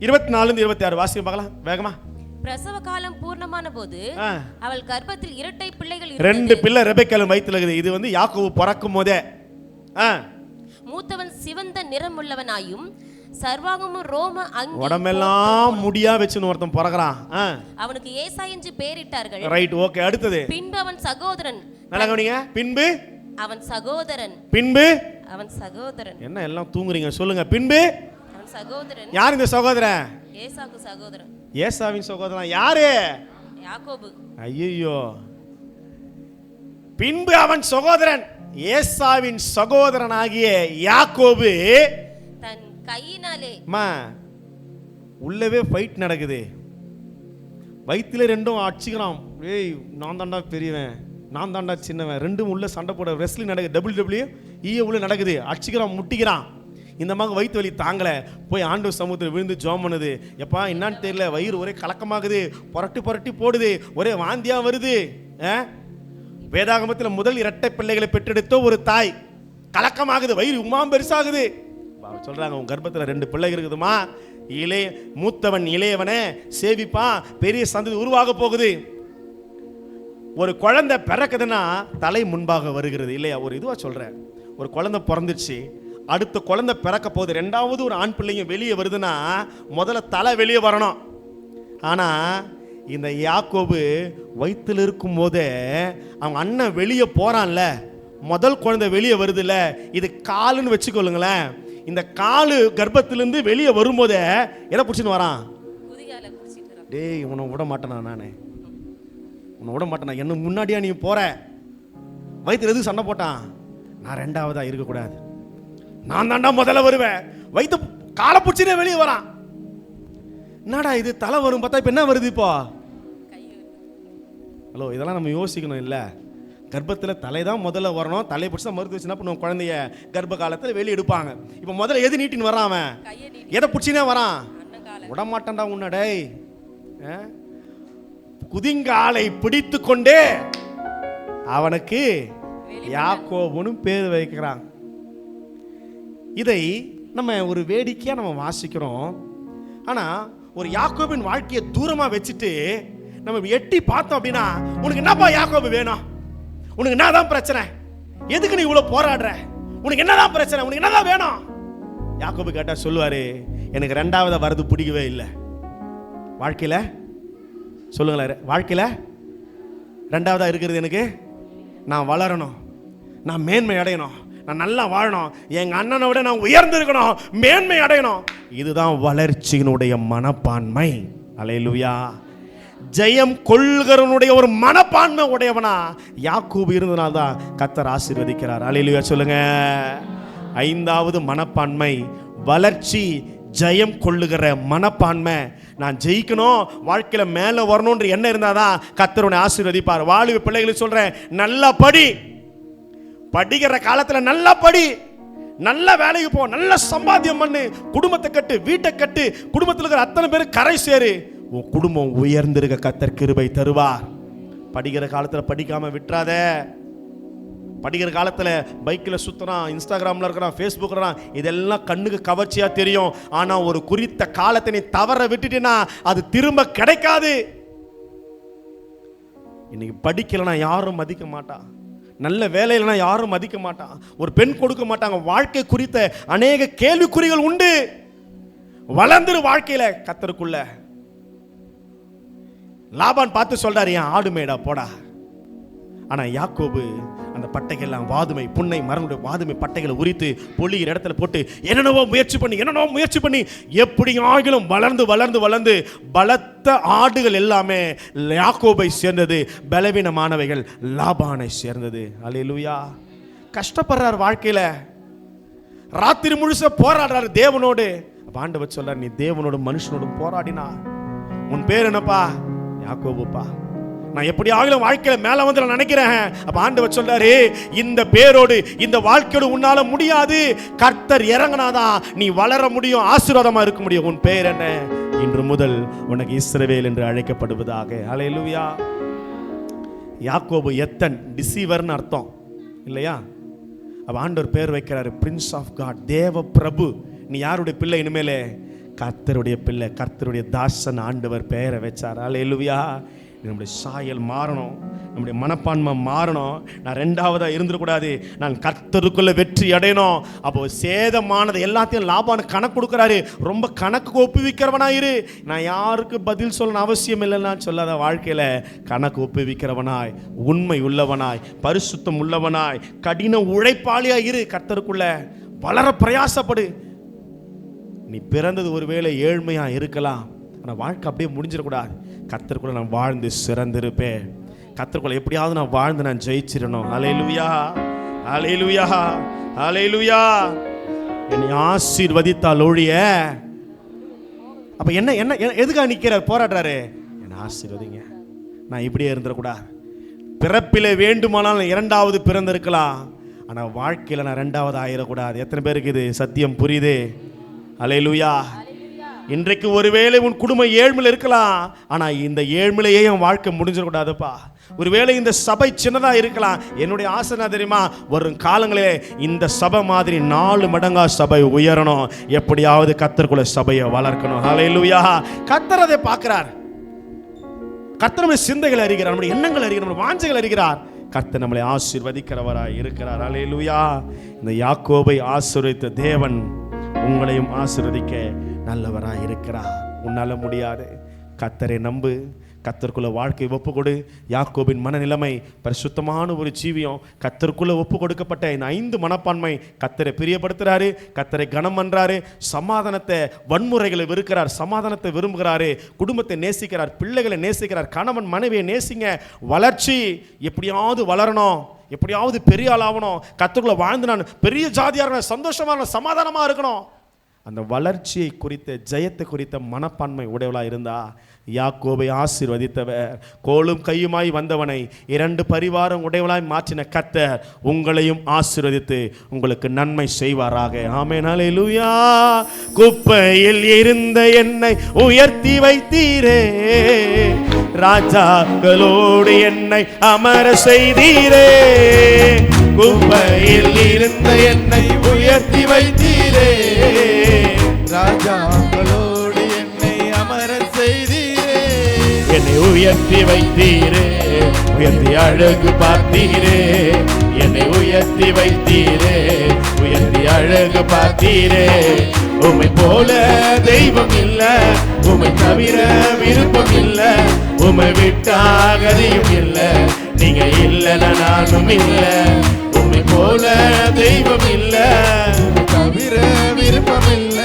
24-26 வாசிக்க பார்க்கலாம் வேகமா. பிரசவ காலம் பூர்ணமான போது அவள் கர்ப்பத்தில் இரட்டை பிள்ளைகள், 2 பிள்ளை ரெபெக்காள் வயித்துல இருக்குது. இது யாக்கோபு பிறக்கும் போதே. மூத்தவன் சிவந்த நிறம் உள்ளவனாயும் சர்வாங்கமும் ரோம அங்கி உடம்பெல்லாம் முடியா வச்சுன்னு ஒருத்தன் பிறகுறான். அவனுக்கு ஏசா என்று பெயரிட்டார்கள். Right, okay. அடுத்தது, பின்பு அவன் சகோதரன். நல்லா கவனிங்க. பின்பு அவன் சகோதரன். பின்பு அவன் சகோதரன். என்ன எல்லாம் தூங்குறீங்க? சொல்லுங்க. பின்பு அவன் சகோதரன். யார் இந்த சகோதரன்? ஏசாக்கு சகோதரன். ஏசாவின் சகோதரன் யாரு? யாக்கோபு. ஐயோ. பின்பு அவன் சகோதரன் ஏசாவின் சகோதரனாகிய யாக்கோபு தன் கையினாலே உள்ளவே ஃபைட் நடக்குது. வயிற்றுல ரெண்டும் அடிச்சுக்கிறான். ஏய், நான் தாண்டா பெரியவன், நான் தாண்டா சின்னவன். ரெண்டும் உள்ள சண்டை போட ரெஸ்லிங் நடக்குது. WWE உள்ள நடக்குது. அடிச்சுக்கிறான், முட்டிக்கிறான். இந்த மாதிரி வயிற்று வலி தாங்கலை, போய் ஆண்டவர் சமூகத்தில் விழுந்து ஜெபம் பண்ணுது. எப்பா என்னான்னு தெரியல, வயிறு ஒரே கலக்கமாகுது, புரட்டி போடுது, ஒரே வாந்தியா வருது. வேதாகமத்தில் முதல் இரட்டை பிள்ளைகளை பெற்றெடுத்த ஒரு தாய், கலக்கமாகுது, வயிறு உமாம் பெருசாகுது. சொல்றாங்க, உன் கர்ப்பத்தில் 2 பிள்ளைகள் இருக்குதுமா, மூத்தவன் இளையவனை சேவிப்பான், பெரிய சந்ததி உருவாக போகுது. ஒரு குழந்தை பிறக்குதுன்னா தலை முன்பாக வருகிறது இல்லையா? ஒரு இதுவா சொல்றேன், ஒரு குழந்தை பிறந்துச்சு, அடுத்த குழந்தை பிறக்க போகுது, 2வது ஒரு ஆண் பிள்ளைங்க வெளியே வருதுன்னா முதல்ல தலை வெளியே வரணும். ஆனா இந்த யாக்கோபு வயிற்றில் இருக்கும் போதே அவங்க அண்ணன் வெளியே போறான்ல, முதல் குழந்தை வெளியே வருதுல்ல, இது காலுன்னு வச்சுக்கொள்ளுங்களேன். இந்த காலு கர்ப்பத்திலிருந்து வெளியே வரும்போதே எதை பிடிச்சின்னு வரான்? டேய், உன்னை விட மாட்டேனா, நானே உன்னை விட மாட்டேனா, என்ன முன்னாடியா நீ போற? வயிற்றுல எதுக்கு சண்டை போட்டான்? நான் 2வதா இருக்கக்கூடாது, நான் தாண்டா முதல்ல வருவேன். வயிற்று காலை பிடிச்சினே வெளியே வரான். என்னடா இது, தலை வரும் பார்த்தா இப்போ என்ன வருது இப்போ? ஹலோ, இதெல்லாம் நம்ம யோசிக்கணும் இல்லை? கர்ப்பத்தில் தலை தான் முதல்ல வரணும், தலையை பிடிச்சி தான் மறுத்து வச்சுன்னா பண்ணுவோம். குழந்தைய கர்ப்ப காலத்தில் வெளியே எடுப்பாங்க. இப்போ முதல்ல எது நீட்டின்னு வரான்? அவன் எதை பிடிச்சினே வரான்? விடமாட்டான்டா உன்னடை. குதிங்காலை பிடித்து கொண்டே அவனுக்கு யாக்கோபுன்னு பேர் வைக்கிறான். இதை நம்ம ஒரு வேடிக்கையா நம்ம வாசிக்கிறோம். ஆனா ஒரு யாக்கோபின் வாழ்க்கையை தூரமா வச்சுட்டு நம்ம எட்டி பார்த்தோம் அப்படின்னா, உனக்கு என்னப்பா யாக்கோபு வேணும்? உனக்கு என்னதான் பிரச்சனை? எதுக்கு நீ இவ்வளவு போராடுற? உனக்கு என்னதான் பிரச்சனை? உனக்கு என்னதான் வேணும்? யாக்கோபு கேட்டா சொல்லுவாரு, எனக்கு 2வதா வரது பிடிக்கவே இல்லை. வாழ்க்கையில சொல்லுங்களேன், வாழ்க்கையில 2வதா இருக்கிறது எனக்கு, நான் வளரணும், நான் மேன்மை அடையணும், நான் நல்லா வாழணும், எங்க அண்ணனை விட நான் உயர்ந்திருக்கணும், மேன்மை அடையணும். இதுதான் வளர்ச்சியினுடைய மனப்பான்மை. அல்லேலூயா. ஜெயம் கொள்கிறவனுடைய ஒரு மனப்பான்மை உடையவனா யாக்கோபு இருந்தனால தான் கர்த்தர் ஆசீர்வதிக்கிறார். அல்லேலூயா சொல்லுங்க. ஐந்தாவது மனப்பான்மை வளர்ச்சி, ஜெயம் கொள்ளுகிற மனப்பான்மை. நான் ஜெயிக்கணும், வாழ்க்கையில மேல வரணும்ன்ற எண்ணம் இருந்தாதான் கர்த்தர் உன்னை ஆசீர்வதிப்பார். வாலிப பிள்ளைகளுக்கு சொல்றேன், நல்லா படி, படிக்கிற காலத்துல நல்லா படி, நல்ல வேலைக்கு போ, நல்ல சம்பாத்தியம் பண்ணு, குடும்பத்தை கட்டு, வீட்டை கட்டு, குடும்பத்தில் இருக்கிற அத்தனை பேர் கரை சேரு, உன் குடும்பம் உயர்ந்திருக்க கர்த்தர் கிருபை தருவார். படிக்கிற காலத்துல படிக்காம விட்டுறாத. படிக்கிற காலத்துல பைக்கில் சுத்துறான், இன்ஸ்டாகிராம்ல இருக்கிறான், ஃபேஸ்புக் இருக்கிறான், இதெல்லாம் கண்ணுக்கு கவர்ச்சியா தெரியும். ஆனா ஒரு குறித்த காலத்தை நீ தவற விட்டுட்டீன்னா அது திரும்ப கிடைக்காது. இன்னைக்கு படிக்கலனா யாரும் மதிக்க மாட்டான், நல்ல வேலையிலனா யாரும் மதிக்க மாட்டான், ஒரு பெண் கொடுக்க மாட்டாங்க. வாழ்க்கை குறித்த அநேக கேள்விக்குறிகள் உண்டு. வளர்ந்துரு வாழ்க்கையில கர்த்தருக்குள்ள. லாபான் பார்த்து சொல்றாரு, என் ஆடு மேடா போடா. ஆனா யாக்கோபு அந்த பட்டைகள்லாம் வாதுமை, புன்னை மரங்களுடைய வாதுமை பட்டைகளை உரித்து பொழிகிற இடத்துல போட்டு என்னென்னவோ முயற்சி பண்ணி எப்படி ஆகிலும் வளர்ந்து வளர்ந்து வளர்ந்து பலத்த ஆடுகள் எல்லாமே யாக்கோபை சேர்ந்தது, பலவீனமானவைகள் லாபானை சேர்ந்தது. அல்லேலூயா. கஷ்டப்படுறார் வாழ்க்கையில, ராத்திரி முழுச போராடுறாரு தேவனோடு. ஆண்டவர் சொல்றார், நீ தேவனோடும் மனுஷனோடும் போராடினா உன் பேர் என்னப்பா? யாக்கோபுப்பா. நான் எப்படி ஆகிலும் வாழ்க்கையில மேல வந்து நான் நினைக்கிறேன். அப்ப ஆண்டவர் சொல்றாரு, இந்த பேரோடு இந்த வாழ்க்கையோடு உன்னால முடியாது. கர்த்தர் இறங்கினாதான் நீ வளர முடியும், ஆசீர்வாதமா இருக்க முடியும். உன் பேர் என்ன? இன்று முதல் உனக்கு இஸ்ரவேல் என்று அழைக்கப்படுவதாக. அல்லேலூயா. யாக்கோபு எத்தன், டிசீவர்னு அர்த்தம் இல்லையா? அப்ப ஆண்டவர் பேர் வைக்கிறாரு, பிரின்ஸ் ஆஃப் காட், தேவ பிரபு. நீ யாருடைய பிள்ளை? இனிமேலே கர்த்தருடைய பிள்ளை, கர்த்தருடைய தாசன் ஆண்டவர் பெயரை வச்சார். அல்லேலூயா. நம்முடைய சாயல் மாறணும், நம்முடைய மனப்பான்மை மாறணும். நான் ரெண்டாவதா இருந்துடக்கூடாது, நான் கர்த்தருக்குள்ள வெற்றி அடையணும். அப்போ சேதமானது எல்லாத்தையும் லாபான் கணக்கு கொடுக்குறாரு. ரொம்ப கணக்கு ஒப்புவிக்கிறவனாயிரு. நான் யாருக்கு பதில் சொல்லணும் அவசியம் இல்லைன்னா சொல்லாத. வாழ்க்கையில கணக்கு ஒப்புவிக்கிறவனாய், உண்மை உள்ளவனாய், பரிசுத்தம் உள்ளவனாய், கடின உழைப்பாளியா இரு. கர்த்தருக்குள்ள வளர பிரயாசப்படு. நீ பிறந்தது ஒருவேளை ஏழ்மையா இருக்கலாம், ஆனா வாழ்க்கை அப்படியே முடிஞ்சிடக்கூடாது. கர்த்தருக்குள்ள நான் வாழ்ந்து சிறந்திருப்பேன், கர்த்தருக்குள்ள எப்படியாவது நான் வாழ்ந்து நான் ஜெயிச்சிடணும். அல்லேலூயா, அல்லேலூயா, அல்லேலூயா. என்னை ஆசீர்வதித்தால் ஒழிய, அப்ப என்ன என்ன எதுக்காக நிக்கிறார், போராடுறாரு? என்னை ஆசீர்வதிங்க, நான் இப்படியே இருந்துடக்கூடாது. பிறப்பிலே வேண்டுமானால் இரண்டாவது பிறந்திருக்கலாம், ஆனா வாழ்க்கையில நான் ரெண்டாவது ஆயிடக்கூடாது. எத்தனை பேருக்கு இது சத்தியம் புரியுது? அல்லேலூயா. இன்றைக்கு ஒருவேளை உன் குடும்பம் ஏழ்மையில இருக்கலாம், ஆனா இந்த ஏழ்மையிலேயே என் வாழ்க்கை முடிஞ்சிடக்கூடாதுப்பா. ஒருவேளை இந்த சபை சின்னதா இருக்கலாம், என்னுடைய ஆசை என்ன தெரியுமா? வரும் காலங்களிலே இந்த சபை மாதிரி 4 மடங்கா சபை உயரணும். எப்படியாவது கர்த்தருக்குள்ள சபையை வளர்க்கணும். அல்லேலூயா. கர்த்தர் அதை பார்க்கிறார். கர்த்தர் நம்முடைய சிந்தைகளை அறிகிறார், நம்முடைய எண்ணங்கள் அறிகிறார், நம்முடைய வாஞ்சைகள் அறிகிறார். கர்த்தர் நம்மளை ஆசீர்வதிக்கிறவராய் இருக்கிறார். அல்லேலூயா. இந்த யாக்கோபை ஆசீர்வதித்த தேவன் உங்களையும் ஆசீர்வதிக்க நல்லவராய் இருக்கிறார். உன்னால முடியாது, கர்த்தரை நம்பு, கர்த்தருக்குள்ள வாழ்க்கை ஒப்பு கொடு. யாக்கோபின் மனநிலைமை பரிசுத்தமான ஒரு ஜீவியம். கர்த்தருக்குள்ள ஒப்பு கொடுக்கப்பட்ட இந்த 5 மனப்பான்மை கர்த்தரை பிரியப்படுத்துறாரு, கர்த்தரை கனம் பண்றாரு, சமாதானத்தை, வன்முறைகளை வெறுக்கிறார், சமாதானத்தை விரும்புகிறாரு, குடும்பத்தை நேசிக்கிறார், பிள்ளைகளை நேசிக்கிறார், கணவன் மனைவியை நேசிங்க. வளர்ச்சி, எப்படியாவது வளரணும், எப்படியாவது பெரிய ஆளாகணும், கர்த்தருக்குள்ள வாழ்ந்து நான் பெரிய ஜாதியா இருக்கணும், சந்தோஷமா சமாதானமா இருக்கணும். அந்த வளர்ச்சியை குறித்த, ஜெயத்தை குறித்த மனப்பான்மை உடையவளா இருந்தா யாக்கோபை ஆசீர்வதித்தவர், கோலும் கையுமாய் வந்தவனை 2 பரிவாரம் உடையவளாய் மாற்றின கர்த்தர் உங்களையும் ஆசீர்வதித்து உங்களுக்கு நன்மை செய்வாராக. ஆமென். அல்லேலூயா. குப்பையில் இருந்த என்னை உயர்த்தி வைத்தீரே, ராஜாக்களோடு என்னை அமர செய்தீரே. குப்பையில் இருந்த என்னை உயர்த்தி வைத்தீரே, ராஜாக்களோடு என்னை அமர செய்தீரே. என்னை உயர்த்தி வைத்தீரே, உயர்த்தி அழகு பார்த்தீரே. என்னை உயர்த்தி வைத்தீரே, உயர்த்தி அழகு பார்த்தீரே. உம்மை போல தெய்வம் இல்ல, உம்மை தவிர விருப்பம் இல்ல, உம்மை விட்டாகதியும் இல்ல, நீங்க இல்லைன்னா நானும் இல்ல. உம்மை போல தெய்வம் இல்ல, தவிர விருப்பம் இல்ல,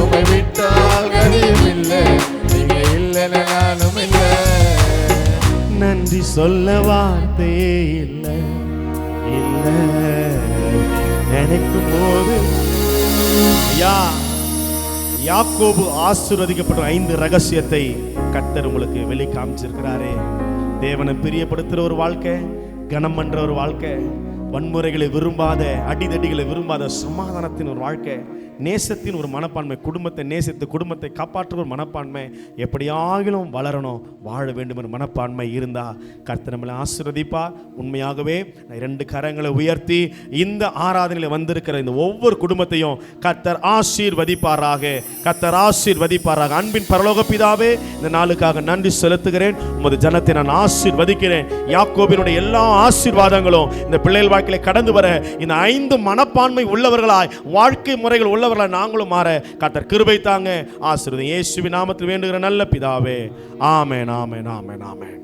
உம்மை விட்டால் கதியும் இல்ல, நீங்க இல்லைன்னு நானும் இல்ல. நன்றி சொல்ல வார்த்தையே இல்ல இல்ல நினைக்கும் போது. ஐயா, யாக்கோபு ஆசீர்வதிக்கப்பட்ட 5 ரகசியத்தை கர்த்தர் உங்களுக்கு வெளி காமிச்சிருக்கிறாரே. தேவனை பிரியப்படுத்துற ஒரு வாழ்க்கை, கனம் பண்ற ஒரு வாழ்க்கை, வன்முறைகளை விரும்பாத, அடிதடிகளை விரும்பாத, சமாதானத்தின் ஒரு வாழ்க்கை, நேசத்தின் ஒரு மனப்பான்மை, குடும்பத்தை நேசித்து குடும்பத்தை காப்பாற்றுற ஒரு மனப்பான்மை, எப்படியாகிலும் வளரணும், வாழ வேண்டும் என்ற மனப்பான்மை இருந்தா கர்த்தர் நம்மளை ஆசீர்வதிப்பா. உண்மையாகவே 2 கரங்களை உயர்த்தி இந்த ஆராதனையில் வந்திருக்கிற இந்த ஒவ்வொரு குடும்பத்தையும் கர்த்தர் ஆசீர்வதிப்பாராக, கர்த்தர் ஆசீர்வதிப்பாராக. அன்பின் பரலோக பிதாவே, இந்த நாளுக்காக நன்றி செலுத்துகிறேன். உமது ஜனத்தை நான் ஆசீர்வதிக்கிறேன். யாக்கோபினுடைய எல்லா ஆசீர்வாதங்களும் இந்த பிள்ளைகள் வாழ்க்கையில கடந்து வர இந்த 5 மனப்பான்மை உள்ளவர்களாய், வாழ்க்கை முறைகள் உள்ளவர்களாய் நாங்களும் மாற கர்த்தர் கிருபை தாங்க. ஆசீர்வதிங்க. இயேசுவின் நாமத்தில் வேண்டுகிற நல்ல பிதாவே. ஆமென், ஆமென், ஆமென், ஆமென்.